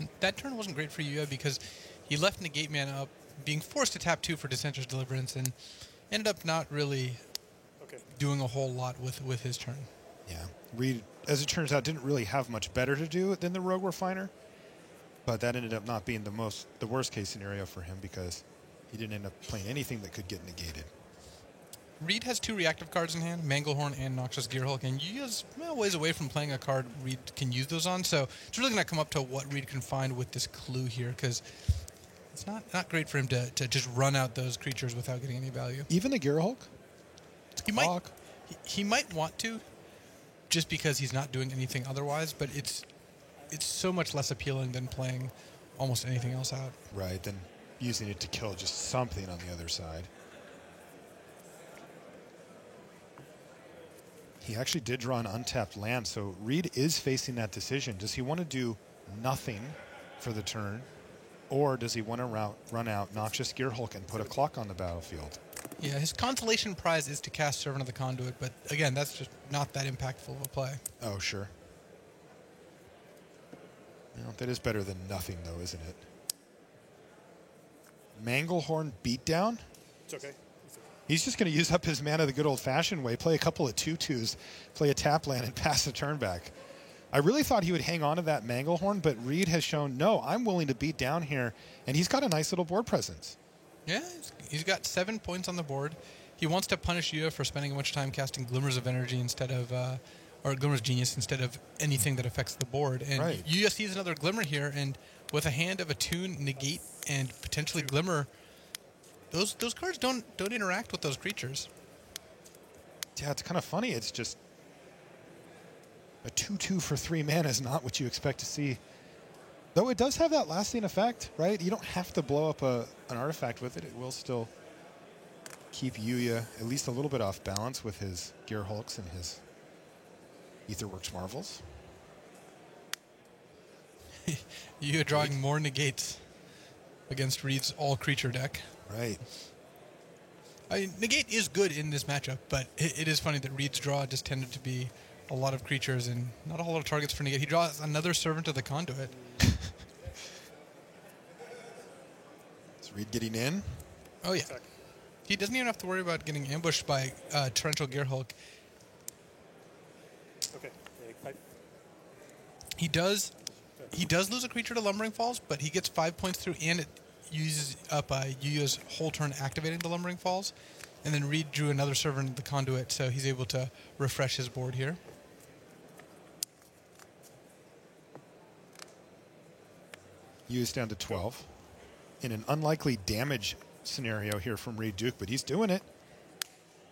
And that turn wasn't great for Yuya because he left negate mana up, being forced to tap 2 for Dissenter's Deliverance, and ended up not really Okay. doing a whole lot with his turn. Yeah. Reed, as it turns out, didn't really have much better to do than the Rogue Refiner. But that ended up not being the worst case scenario for him because he didn't end up playing anything that could get negated. Reed has 2 reactive cards in hand, Manglehorn and Noxious Gearhulk, and Yuya's ways away from playing a card Reed can use those on, so it's really going to come up to what Reed can find with this clue here, because it's not great for him to just run out those creatures without getting any value. Even the Gearhulk? He might want to, just because he's not doing anything otherwise, but it's so much less appealing than playing almost anything else out. Right, then using it to kill just something on the other side. He actually did draw an untapped land, so Reed is facing that decision. Does he want to do nothing for the turn, or does he want to run out Noxious Gearhulk and put a clock on the battlefield? Yeah, his consolation prize is to cast Servant of the Conduit, but again, that's just not that impactful of a play. Oh, sure. Well, that is better than nothing, though, isn't it? Manglehorn beatdown? It's okay. He's just going to use up his mana the good old-fashioned way, play a couple of 2/2s, play a tap land, and pass the turn back. I really thought he would hang on to that Manglehorn, but Reed has shown, no, I'm willing to beat down here, and he's got a nice little board presence. Yeah, he's got 7 points on the board. He wants to punish Yuya for spending much time casting Glimmers of Energy instead of, or Glimmers of Genius instead of anything that affects the board. And Right. Yuya sees another Glimmer here, and with a hand of Attune, Negate, and potentially Glimmer, those cards don't interact with those creatures. Yeah, it's kind of funny. It's just a 2/2 for 3 mana is not what you expect to see. Though it does have that lasting effect, right? You don't have to blow up an artifact with it. It will still keep Yuya at least a little bit off balance with his Gearhulks and his Aetherworks Marvels. Yuya drawing more Negates against Reed's all-creature deck. Right. I mean, Negate is good in this matchup, but it is funny that Reed's draw just tended to be a lot of creatures and not a whole lot of targets for Negate. He draws another Servant of the Conduit. Is Reed getting in? Oh, yeah. He doesn't even have to worry about getting ambushed by Torrential Gearhulk. Okay. Pipe. He does lose a creature to Lumbering Falls, but he gets 5 points through, and it uses up Yuya's whole turn activating the Lumbering Falls. And then Reed drew another Servant of the Conduit, so he's able to refresh his board here. Yuya's down to 12. In an unlikely damage scenario here from Reed Duke, but he's doing it.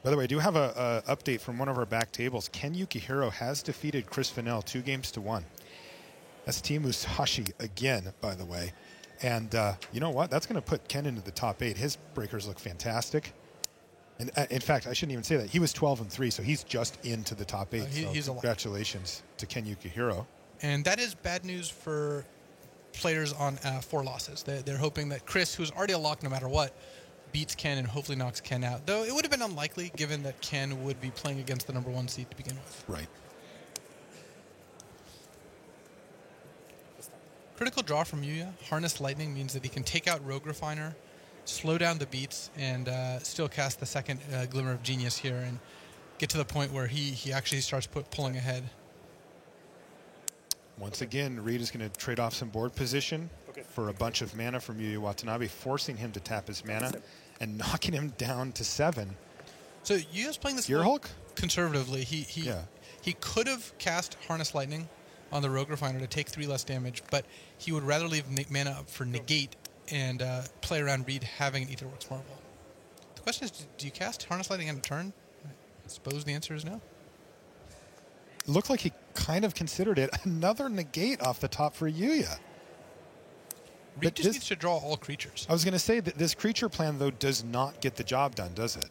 By the way, I do have a update from one of our back tables. Ken Yukihiro has defeated Chris Fennell 2-1. That's Team Musashi again, by the way. And you know what? That's going to put Ken into the top 8. His breakers look fantastic. And in fact, I shouldn't even say that. He was 12-3, so he's just into the top 8. He's so a lot. congratulations to Ken Yukihiro. And that is bad news for players on 4 losses. They're hoping that Chris, who's already a lock no matter what, beats Ken and hopefully knocks Ken out. Though it would have been unlikely given that Ken would be playing against the number 1 seed to begin with. Right. Critical draw from Yuya. Harness Lightning means that he can take out Rogue Refiner, slow down the beats, and still cast the second Glimmer of Genius here and get to the point where he actually starts pulling ahead. Once again, Reed is going to trade off some board position Okay. for a bunch of mana from Yuya Watanabe, forcing him to tap his mana and knocking him down to 7. So Yuya's playing this Gearhulk? conservatively. He could have cast Harness Lightning on the Rogue Refiner to take 3 less damage, but he would rather leave mana up for Negate and play around Reed having an Aetherworks Marvel. The question is, do you cast Harness Lightning on a turn? I suppose the answer is no. It looked like he kind of considered it. Another negate off the top for Yuya. Reed But just this- needs to draw all creatures. I was going to say that this creature plan, though, does not get the job done, does it?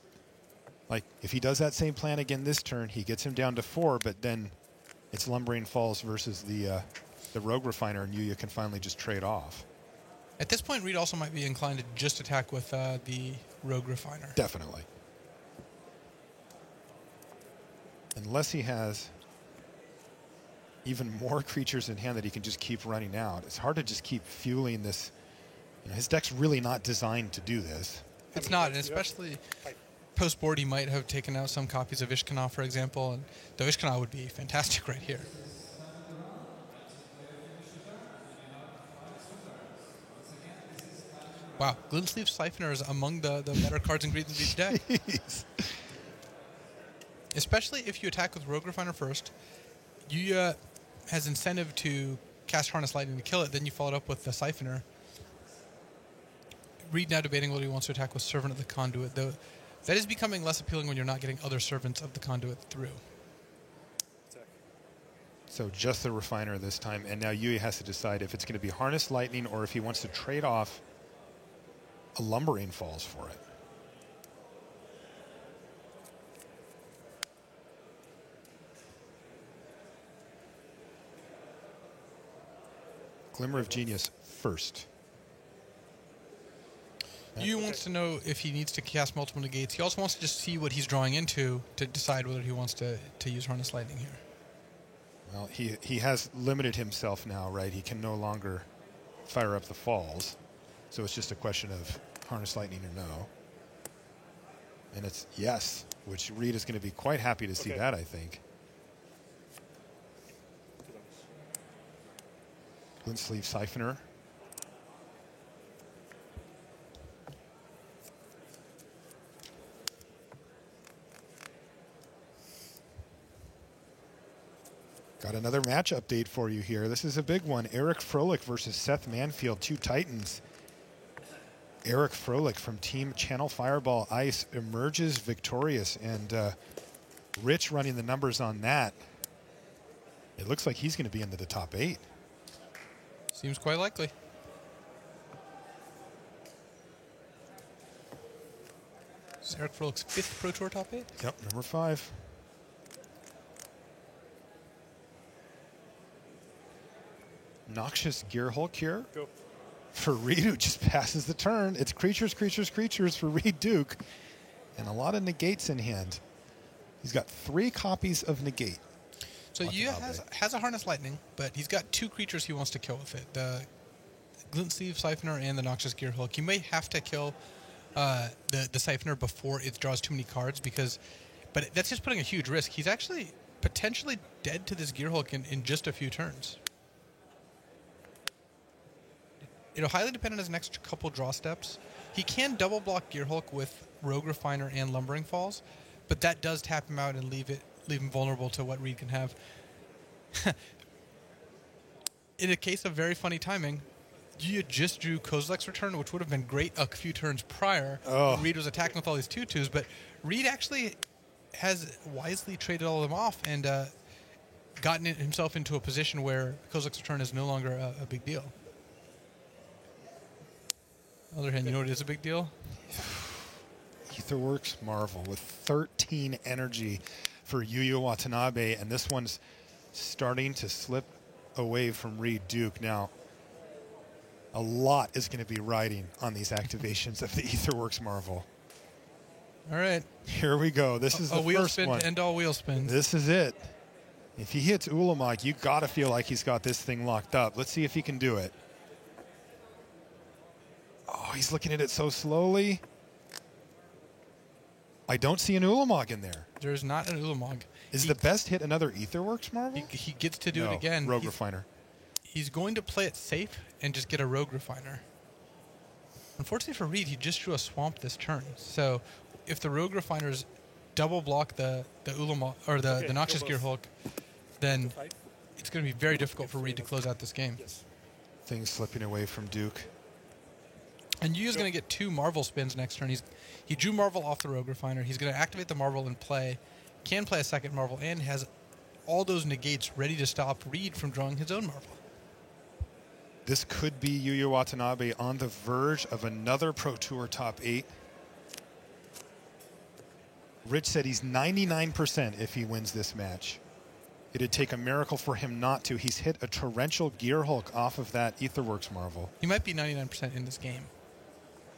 Like, if he does that same plan again this turn, he gets him down to 4, but then it's Lumbering Falls versus the Rogue Refiner, and Yuya can finally just trade off. At this point, Reed also might be inclined to just attack with the Rogue Refiner. Definitely. Unless he has even more creatures in hand that he can just keep running out. It's hard to just keep fueling this. You know, his deck's really not designed to do this. It's not, and especially post-board, he might have taken out some copies of Ishkanah, for example, and the Ishkanah would be fantastic right here. Wow, Glintsleeve Siphoner is among the better cards in Greenleaf's deck. Jeez. Especially if you attack with Rogue Refiner first. Yuya has incentive to cast Harness Lightning to kill it, then you follow it up with the Siphoner. Reed now debating whether he wants to attack with Servant of the Conduit, though that is becoming less appealing when you're not getting other Servants of the Conduit through. Attack. So just the Refiner this time, and now Yui has to decide if it's going to be Harness Lightning or if he wants to trade off a Lumbering Falls for it. Glimmer of Genius first. Yu wants to know if he needs to cast multiple negates. He also wants to just see what he's drawing into to decide whether he wants to use Harness Lightning here. Well, he has limited himself now, right? He can no longer fire up the falls. So it's just a question of Harness Lightning or no. And it's yes, which Reed is going to be quite happy to see that, I think. Glintsleeve Siphoner. Got another match update for you here. This is a big one. Eric Froelich versus Seth Manfield, two Titans. Eric Froelich from Team Channel Fireball Ice emerges victorious, and Rich running the numbers on that. It looks like he's going to be into the top 8. Seems quite likely. This is Eric Froelich's 5th Pro Tour top 8? Yep, number 5. Noxious Gearhulk here. Go. For Reed, who just passes the turn. It's creatures, creatures, creatures for Reed Duke. And a lot of negates in hand. He's got 3 copies of negate. So Yu has a Harness Lightning, but he's got 2 creatures he wants to kill with it. The Glintsleeve Siphoner and the Noxious Gearhulk. You may have to kill the Siphoner before it draws too many cards, but that's just putting a huge risk. He's actually potentially dead to this Gearhulk in just a few turns. It'll highly depend on his next couple draw steps. He can double block Gearhulk with Rogue Refiner and Lumbering Falls, but that does tap him out and leave him vulnerable to what Reed can have. In a case of very funny timing, you just drew Kozilek's Return, which would have been great a few turns prior. When Reed was attacking with all these 2/2s, but Reed actually has wisely traded all of them off and gotten himself into a position where Kozilek's Return is no longer a big deal. On the other hand, you know what is a big deal? Aetherworks Marvel with 13 energy for Yuya Watanabe, and this one's starting to slip away from Reed Duke. Now, a lot is going to be riding on these activations of the Aetherworks Marvel. All right. Here we go. This is the wheel first spin one. to end all wheel spins. This is it. If he hits Ulamog, you got to feel like he's got this thing locked up. Let's see if he can do it. Oh, he's looking at it so slowly. I don't see an Ulamog in there. There's not an Ulamog. Is the best hit another Aetherworks Marvel? He gets to do No, it again. Rogue Refiner. He's going to play it safe and just get a Rogue Refiner. Unfortunately for Reed, he just drew a Swamp this turn. So if the Rogue Refiners double block the Ulamog or the Noxious Gearhulk, then it's going to be very difficult for Reed to close out this game. Yes. Things slipping away from Duke. And Yuya's going to get 2 Marvel spins next turn. He drew Marvel off the Rogue Refiner. He's going to activate the Marvel and can play a second Marvel, and has all those negates ready to stop Reed from drawing his own Marvel. This could be Yuya Watanabe on the verge of another Pro Tour top 8. Rich said he's 99% if he wins this match. It'd take a miracle for him not to. He's hit a torrential Gear Hulk off of that Aetherworks Marvel. He might be 99% in this game.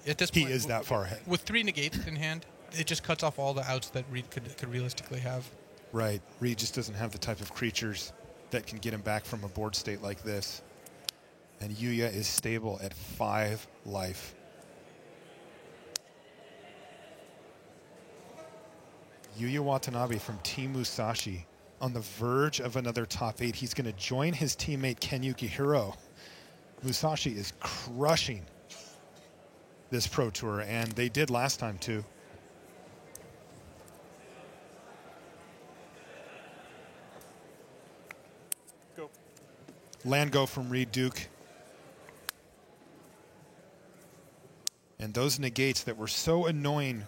At this He point, is that far ahead. With 3 negates in hand, it just cuts off all the outs that Reed could realistically have. Right. Reed just doesn't have the type of creatures that can get him back from a board state like this. And Yuya is stable at 5 life. Yuya Watanabe from Team Musashi on the verge of another top 8. He's going to join his teammate Ken Yukihiro. Musashi is crushing this Pro Tour, and they did last time too. Go. Land go from Reed Duke. And those negates that were so annoying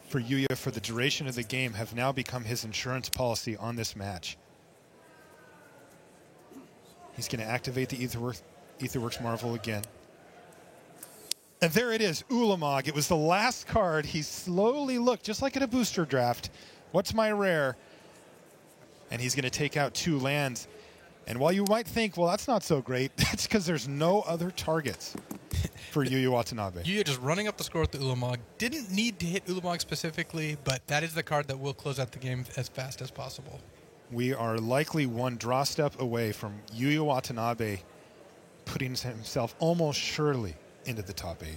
for Yuya for the duration of the game have now become his insurance policy on this match. He's going to activate the Aetherworks Marvel again. And there it is, Ulamog. It was the last card. He slowly looked, just like in a booster draft, what's my rare? And he's going to take out 2 lands. And while you might think, well, that's not so great, that's because there's no other targets for Yuya Watanabe. Yuya just running up the score with the Ulamog. Didn't need to hit Ulamog specifically, but that is the card that will close out the game as fast as possible. We are likely one draw step away from Yuya Watanabe putting himself almost surely into the top 8.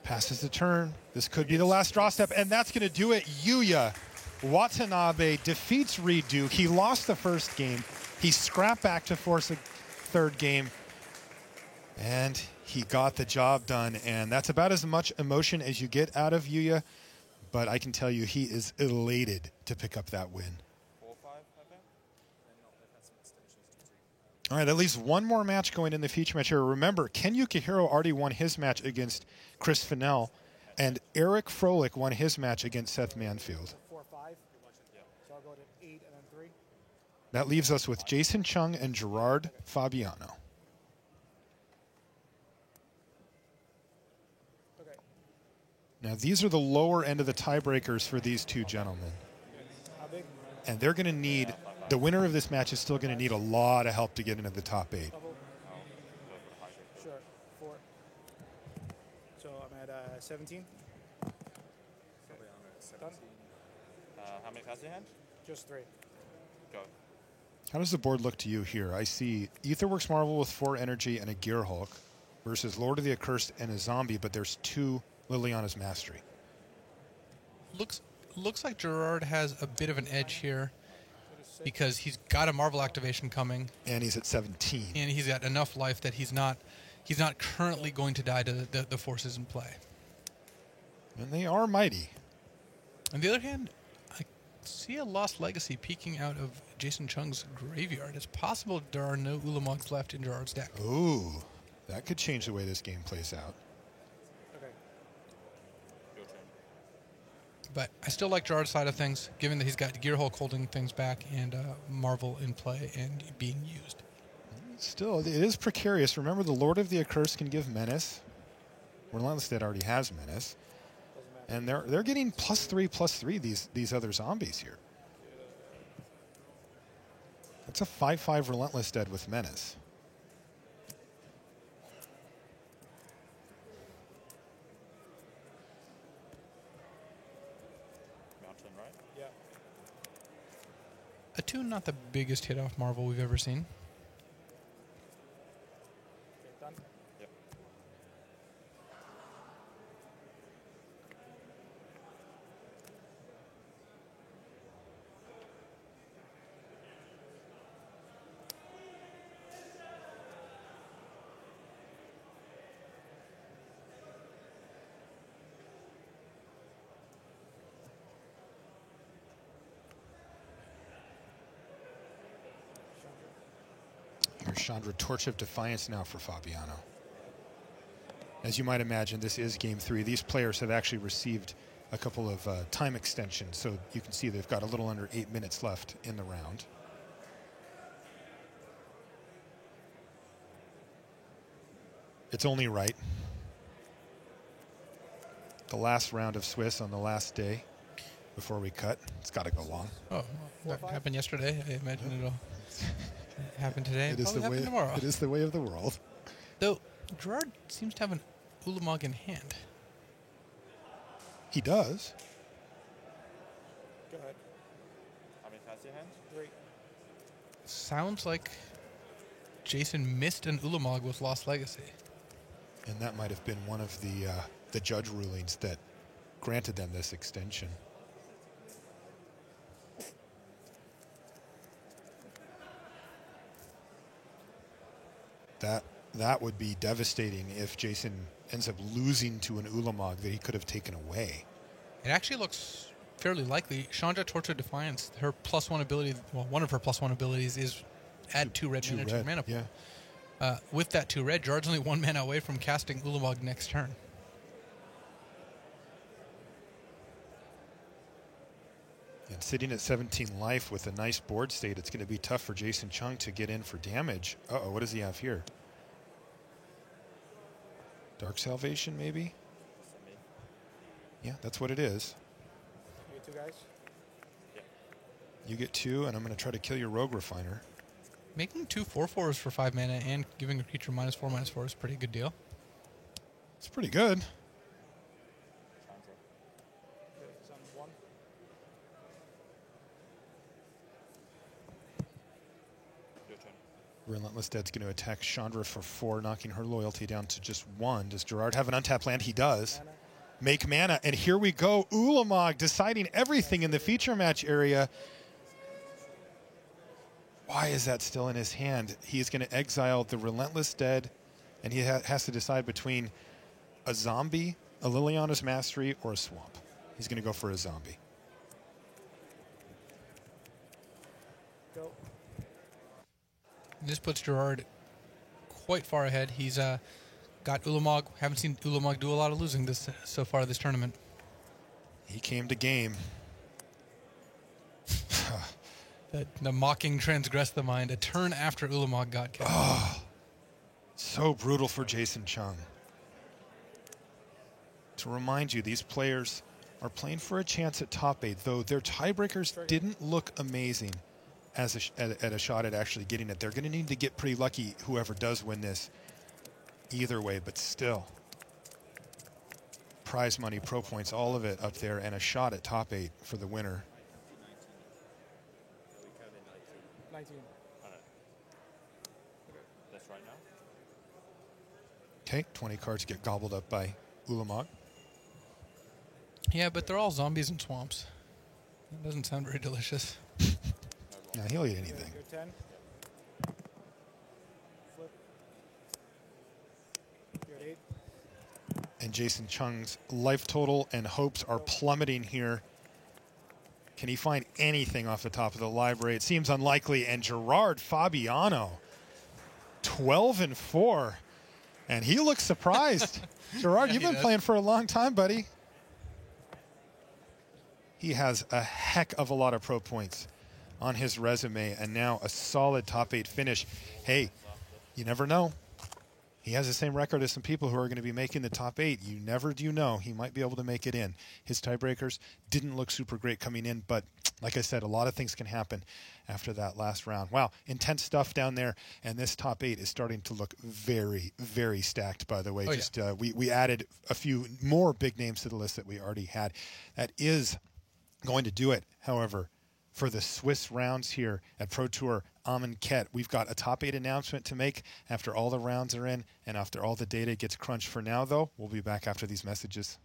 Passes the turn. This could be the last draw step, and that's going to do it. Yuya Watanabe defeats Reed Duke. He lost the first game. He scrapped back to force a third game, and he got the job done. And that's about as much emotion as you get out of Yuya, but I can tell you he is elated to pick up that win. 4-5, I think. All right, that leaves one more match going in the feature match here. Remember, Ken Yukihiro already won his match against Chris Fennell, and Eric Froelich won his match against Seth Manfield. 4-5. So I'll go to 8 and then 3. That leaves us with Jason Chung and Gerard Fabiano. Okay. Now, these are the lower end of the tiebreakers for these two gentlemen. How big? And they're going to need, the winner of this match is still going to need a lot of help to get into the top 8. Level? Sure. 4. So I'm at 17. Done? How many cards do you hand? Just 3. Go. How does the board look to you here? I see Aetherworks Marvel with 4 energy and a Gear Hulk versus Lord of the Accursed and a zombie, but there's 2 Liliana's Mastery. Looks like Gerard has a bit of an edge here because he's got a Marvel activation coming, And he's at 17. and he's got enough life that he's not currently going to die to the forces in play. And they are mighty. On the other hand, I see a Lost Legacy peeking out of Jason Chung's graveyard. It's possible there are no Ulamogs left in Gerard's deck. Ooh, that could change the way this game plays out. Okay. Your turn. But I still like Gerard's side of things, given that he's got Gear Hulk holding things back and Marvel in play and being used. Still, it is precarious. Remember, the Lord of the Accursed can give Menace. Relentless Dead already has Menace. And they're getting +3/+3, these other zombies here. That's a 5/5 Relentless Dead with Menace. Mountain, right? Yeah. A 2, not the biggest hit off Marvel we've ever seen. Okay, done? Yep. Here's Chandra, Torch of Defiance now for Fabiano. As you might imagine, this is Game 3. These players have actually received a couple of time extensions, so you can see they've got a little under 8 minutes left in the round. It's only right. the last round of Swiss on the last day before we cut. It's got to go long. Oh, that happened yesterday. I imagine it'll happen today. It is Probably the happen way. tomorrow. It is the way of the world. Though Gerard seems to have an Ulamog in hand. He does. Go ahead. How many cards do you hand? 3. Sounds like Jason missed an Ulamog with Lost Legacy. And that might have been one of the judge rulings that granted them this extension. That would be devastating if Jason ends up losing to an Ulamog that he could have taken away. It actually looks fairly likely. Chandra Torture Defiance, her +1 ability, well, one of her +1 abilities is add 2 red mana to your mana pool. Yeah. With that 2 red, Gerard's only 1 mana away from casting Ulamog next turn. And sitting at 17 life with a nice board state, it's going to be tough for Jason Chung to get in for damage. Uh-oh, what does he have here? Dark Salvation, maybe? Yeah, that's what it is. You get 2 guys. You get 2, and I'm going to try to kill your Rogue Refiner. Making 2 4/4s for 5 mana and giving a creature -4/-4 is a pretty good deal. It's pretty good. Chandra. Okay, he's on 1. Your turn. Relentless Dead's going to attack Chandra for 4, knocking her loyalty down to just 1. Does Gerard have an untapped land? He does. Mana. Make mana, and here we go. Ulamog deciding everything in the feature match area. Why is that still in his hand? He's going to exile the Relentless Dead, and he has to decide between a zombie, a Liliana's Mastery, or a swamp. He's going to go for a zombie. Go. This puts Gerard quite far ahead. He's got Ulamog. Haven't seen Ulamog do a lot of losing so far this tournament. He came to game. The mocking transgressed the mind. A turn after Ulamog got cast. So brutal for Jason Chung. To remind you, these players are playing for a chance at top 8, though their tiebreakers didn't look amazing at a shot at actually getting it. They're going to need to get pretty lucky, whoever does win this, either way, but still. Prize money, pro points, all of it up there, and a shot at top 8 for the winner. 19. That's right now. Okay, 20 cards get gobbled up by Ulamog. Yeah, but they're all zombies and swamps. That doesn't sound very delicious. Now he'll eat anything. You're 10. Flip. You're at 8. And Jason Chung's life total and hopes are plummeting here. Can he find anything off the top of the library? It seems unlikely. And Gerard Fabiano, 12-4. And he looks surprised. Gerard, Yeah, you've he been does. playing for a long time, buddy. He has a heck of a lot of pro points on his resume, and now a solid top 8 finish. Hey, you never know. He has the same record as some people who are going to be making the top 8. You never do know. He might be able to make it in. His tiebreakers didn't look super great coming in, but like I said, a lot of things can happen after that last round. Wow, intense stuff down there, and this top 8 is starting to look very, very stacked, by the way. Oh, Just we added a few more big names to the list that we already had. That is going to do it, however, for the Swiss rounds here at Pro Tour Amonkhet. We've got a top 8 announcement to make after all the rounds are in and after all the data gets crunched. For now, though, we'll be back after these messages.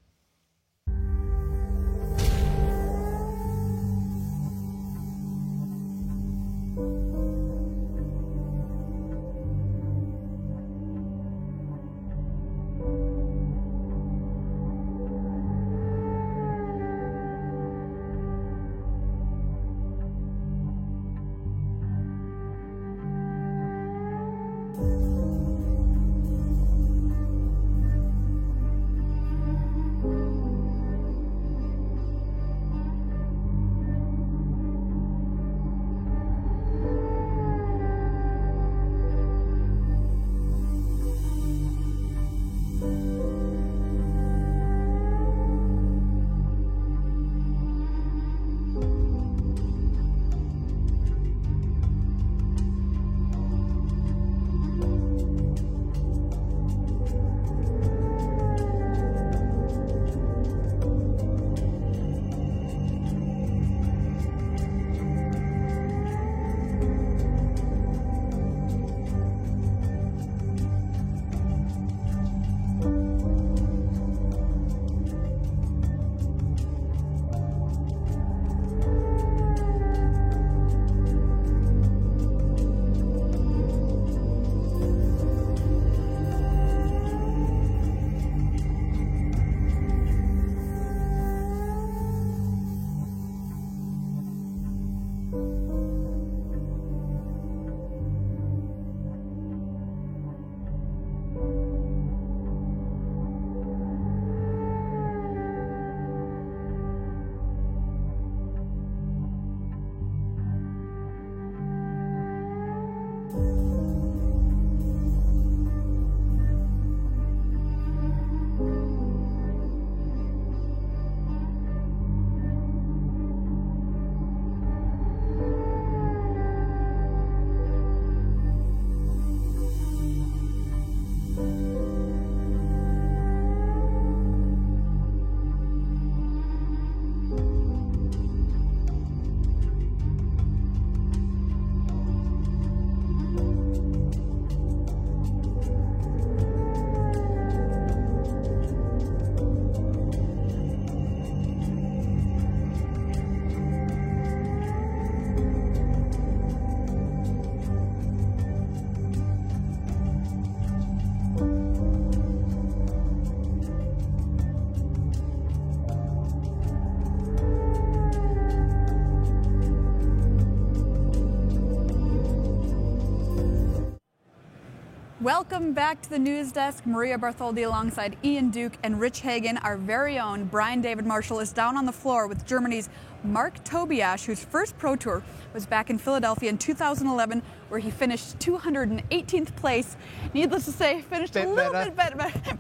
Welcome back to the news desk. Maria Bartholdi alongside Ian Duke and Rich Hagan. Our very own Brian David Marshall is down on the floor with Germany's Mark Tobiasz, whose first Pro Tour was back in Philadelphia in 2011, where he finished 218th place. Needless to say, finished a little bit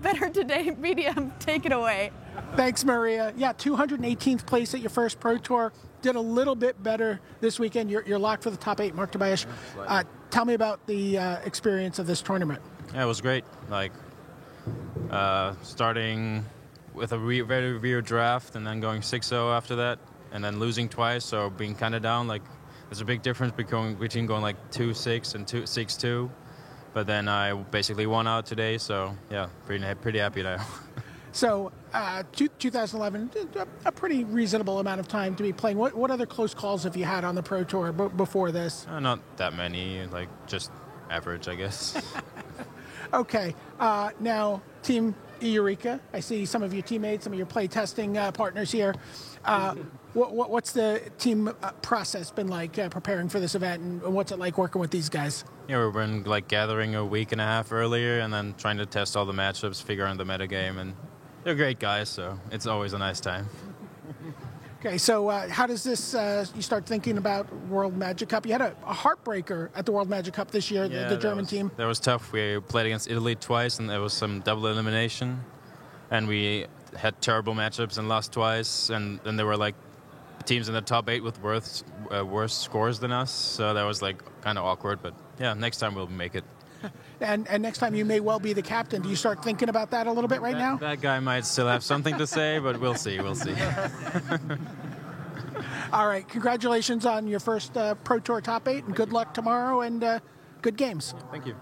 better today. BDM, take it away. Thanks, Maria. Yeah, 218th place at your first Pro Tour. Did a little bit better this weekend. You're locked for the top 8, Mark Tobiasz. Tell me about the experience of this tournament. Yeah, it was great. Like starting with a very weird draft and then going 6-0 after that, and then losing twice, so being kind of down. Like there's a big difference between going like 2-6 and 6-2. But then I basically won out today, so yeah, pretty happy now. So 2011, a pretty reasonable amount of time to be playing. What other close calls have you had on the Pro Tour before this? Not that many, like just average, I guess. Okay. Now, Team Eureka. I see some of your teammates, some of your play testing partners here. What's the team process been like preparing for this event, and what's it like working with these guys? Yeah, we've been like gathering a week and a half earlier and then trying to test all the matchups, figure out the metagame, and they're great guys, so it's always a nice time. Okay, so how does this, you start thinking about World Magic Cup? You had a heartbreaker at the World Magic Cup this year, yeah, the German team. That was tough. We played against Italy twice, and there was some double elimination. And we had terrible matchups and lost twice. And then there were like teams in the top 8 with worse scores than us. So that was like kind of awkward. But yeah, next time we'll make it. And next time you may well be the captain. Do you start thinking about that a little bit now? That guy might still have something to say, but we'll see. All right. Congratulations on your first Pro Tour top 8, and good luck tomorrow, and good games. Thank you.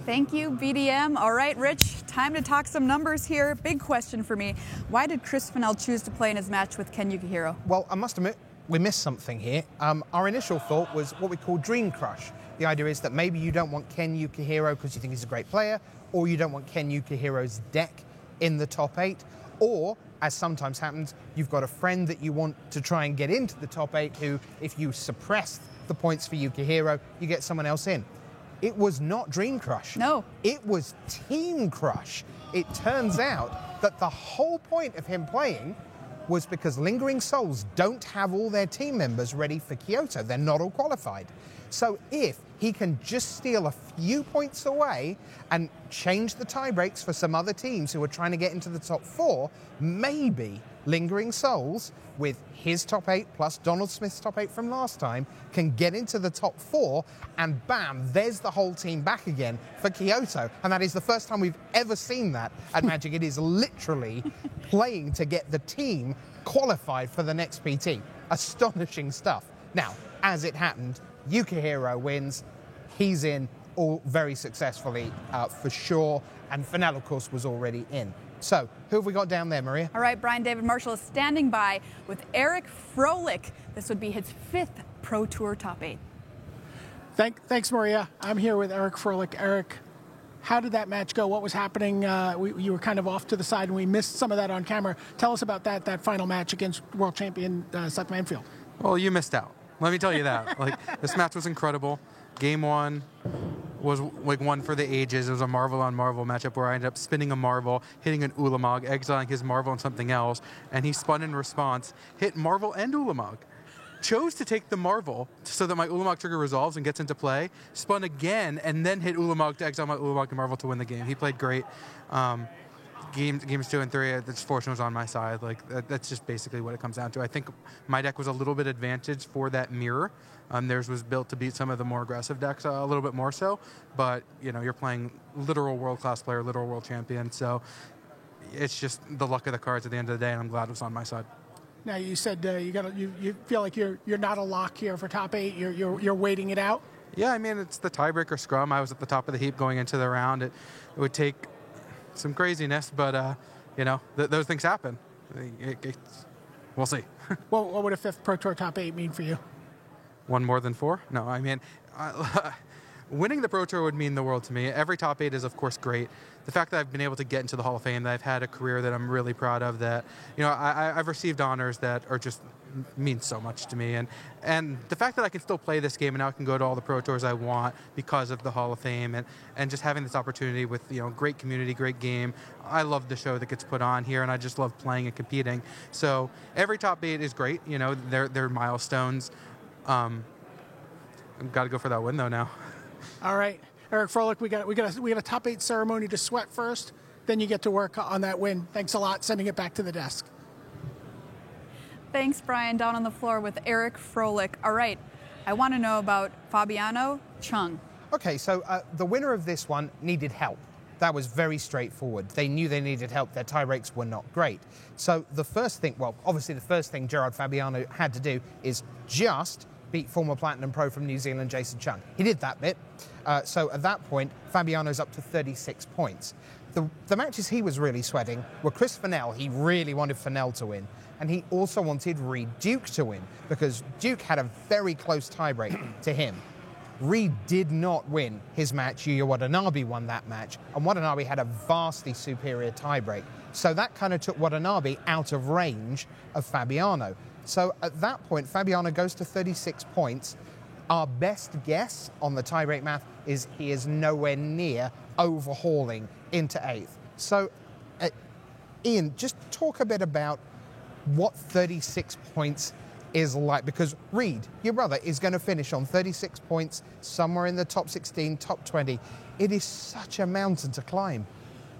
Thank you, BDM. All right, Rich, time to talk some numbers here. Big question for me. Why did Chris Fennell choose to play in his match with Ken Yukihiro? Well, I must admit, we missed something here. Our initial thought was what we call Dream Crush. The idea is that maybe you don't want Ken Yukihiro because you think he's a great player, or you don't want Ken Yukihiro's deck in the top 8, or, as sometimes happens, you've got a friend that you want to try and get into the top 8 who, if you suppress the points for Yukihiro, you get someone else in. It was not Dream Crush. No. It was Team Crush. It turns out that the whole point of him playing was because Lingering Souls don't have all their team members ready for Kyoto. They're not all qualified. So if he can just steal a few points away and change the tie breaks for some other teams who are trying to get into the top 4, maybe Lingering Souls, with his top 8 plus Donald Smith's top 8 from last time, can get into the top 4, and bam, there's the whole team back again for Kyoto. And that is the first time we've ever seen that at Magic. It is literally playing to get the team qualified for the next PT. Astonishing stuff. Now, as it happened, Yukihiro wins. He's in all very successfully for sure. And Fennell, of course, was already in. So, who have we got down there, Maria? All right, Brian David Marshall is standing by with Eric Froelich. This would be his 5th Pro Tour top 8. Thanks, Maria. I'm here with Eric Froelich. Eric, how did that match go? What was happening? You were kind of off to the side, and we missed some of that on camera. Tell us about that final match against world champion Seth Manfield. Well, you missed out. Let me tell you that. This match was incredible. Game 1 was like one for the ages. It was a Marvel on Marvel matchup where I ended up spinning a Marvel, hitting an Ulamog, exiling his Marvel on something else, and he spun in response, hit Marvel and Ulamog. Chose to take the Marvel so that my Ulamog trigger resolves and gets into play, spun again, and then hit Ulamog to exile my Ulamog and Marvel to win the game. He played great. Games 2 and 3, the fortune was on my side. That's just basically what it comes down to. I think my deck was a little bit advantaged for that mirror. Theirs was built to beat some of the more aggressive decks a little bit more so. But, you're playing literal world-class player, literal world champion. So it's just the luck of the cards at the end of the day, and I'm glad it was on my side. Now, you said you feel like you're not a lock here for top 8. You're waiting it out? Yeah, I mean, it's the tiebreaker scrum. I was at the top of the heap going into the round. It would take some craziness, but, those things happen. We'll see. Well, what would a 5th Pro Tour top 8 mean for you? One more than 4? No, I mean, winning the Pro Tour would mean the world to me. Every top 8 is, of course, great. The fact that I've been able to get into the Hall of Fame, that I've had a career that I'm really proud of, that, I've received honors that are just mean so much to me. And the fact that I can still play this game and now I can go to all the Pro Tours I want because of the Hall of Fame and just having this opportunity with, great community, great game. I love the show that gets put on here, and I just love playing and competing. So every top 8 is great. They're milestones. I've got to go for that win, though, now. All right, Eric Froehlich, we got a top 8 ceremony to sweat first. Then you get to work on that win. Thanks a lot. Sending it back to the desk. Thanks, Brian. Down on the floor with Eric Froehlich. All right, I want to know about Fabiano Chung. Okay, so the winner of this one needed help. That was very straightforward. They knew they needed help. Their tie breaks were not great. So the first thing Gerard Fabiano had to do is just beat former Platinum Pro from New Zealand, Jason Chung. He did that bit. So at that point, Fabiano's up to 36 points. The matches he was really sweating were Chris Fennell. He really wanted Fennell to win. And he also wanted Reed Duke to win because Duke had a very close tiebreak to him. Reed did not win his match. Yuya Watanabe won that match, and Watanabe had a vastly superior tiebreak. So that kind of took Watanabe out of range of Fabiano. So at that point, Fabiano goes to 36 points. Our best guess on the tiebreak math is he is nowhere near overhauling into 8th. So, Ian, just talk a bit about what 36 points is like, because Reed, your brother, is going to finish on 36 points somewhere in the top 16, top 20. It is such a mountain to climb.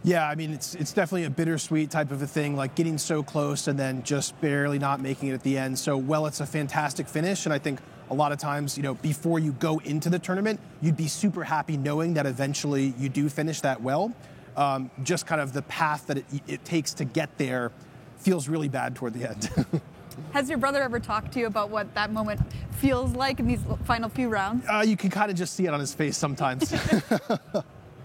Yeah, I mean, it's definitely a bittersweet type of a thing, like getting so close and then just barely not making it at the end. So, it's a fantastic finish, and I think a lot of times, before you go into the tournament, you'd be super happy knowing that eventually you do finish that well. Just kind of the path that it takes to get there feels really bad toward the end. Has your brother ever talked to you about what that moment feels like in these final few rounds? You can kind of just see it on his face sometimes.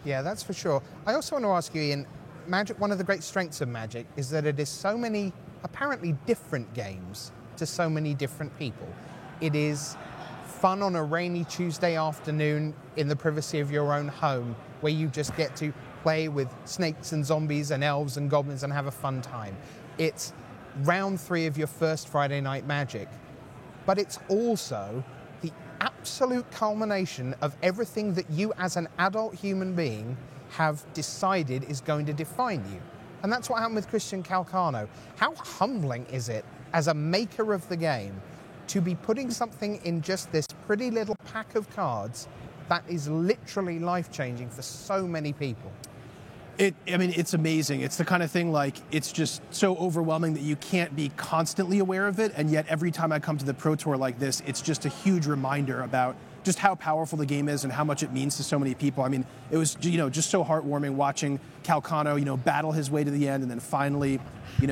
Yeah, that's for sure. I also want to ask you, Ian, Magic, one of the great strengths of Magic is that it is so many apparently different games to so many different people. It is fun on a rainy Tuesday afternoon in the privacy of your own home, where you just get to play with snakes and zombies and elves and goblins and have a fun time. It's round 3 of your first Friday Night Magic, but it's also the absolute culmination of everything that you as an adult human being have decided is going to define you. And that's what happened with Christian Calcano. How humbling is it as a maker of the game to be putting something in just this pretty little pack of cards that is literally life-changing for so many people? It's amazing. It's the kind of thing, like, it's just so overwhelming that you can't be constantly aware of it, and yet every time I come to the Pro Tour like this, it's just a huge reminder about just how powerful the game is and how much it means to so many people. I mean, it was, just so heartwarming watching Calcano, battle his way to the end and then finally,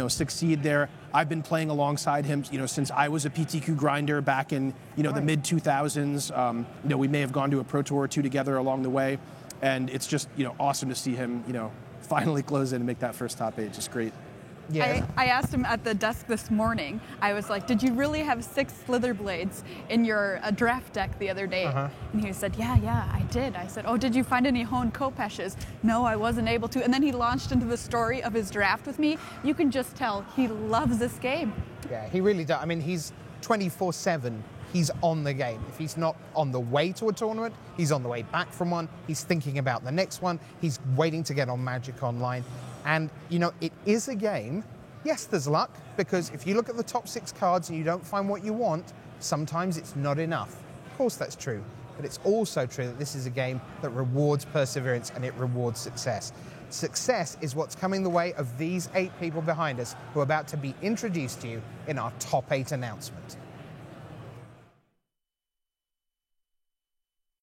succeed there. I've been playing alongside him, since I was a PTQ grinder back in, the mid-2000s. We may have gone to a Pro Tour or two together along the way. And it's just, awesome to see him, finally close in and make that first top 8. Just great. Yeah. I asked him at the desk this morning, I was like, did you really have 6 Slither Blades in your draft deck the other day? And he said, yeah, I did. I said, oh, did you find any Hone Kopeshes? No, I wasn't able to. And then he launched into the story of his draft with me. You can just tell he loves this game. Yeah, he really does. I mean, he's 24/7. He's on the game. If he's not on the way to a tournament, he's on the way back from one. He's thinking about the next one. He's waiting to get on Magic Online. And, it is a game. Yes, there's luck, because if you look at the top 6 cards and you don't find what you want, sometimes it's not enough. Of course that's true. But it's also true that this is a game that rewards perseverance and it rewards success. Success is what's coming the way of these 8 people behind us who are about to be introduced to you in our top 8 announcement.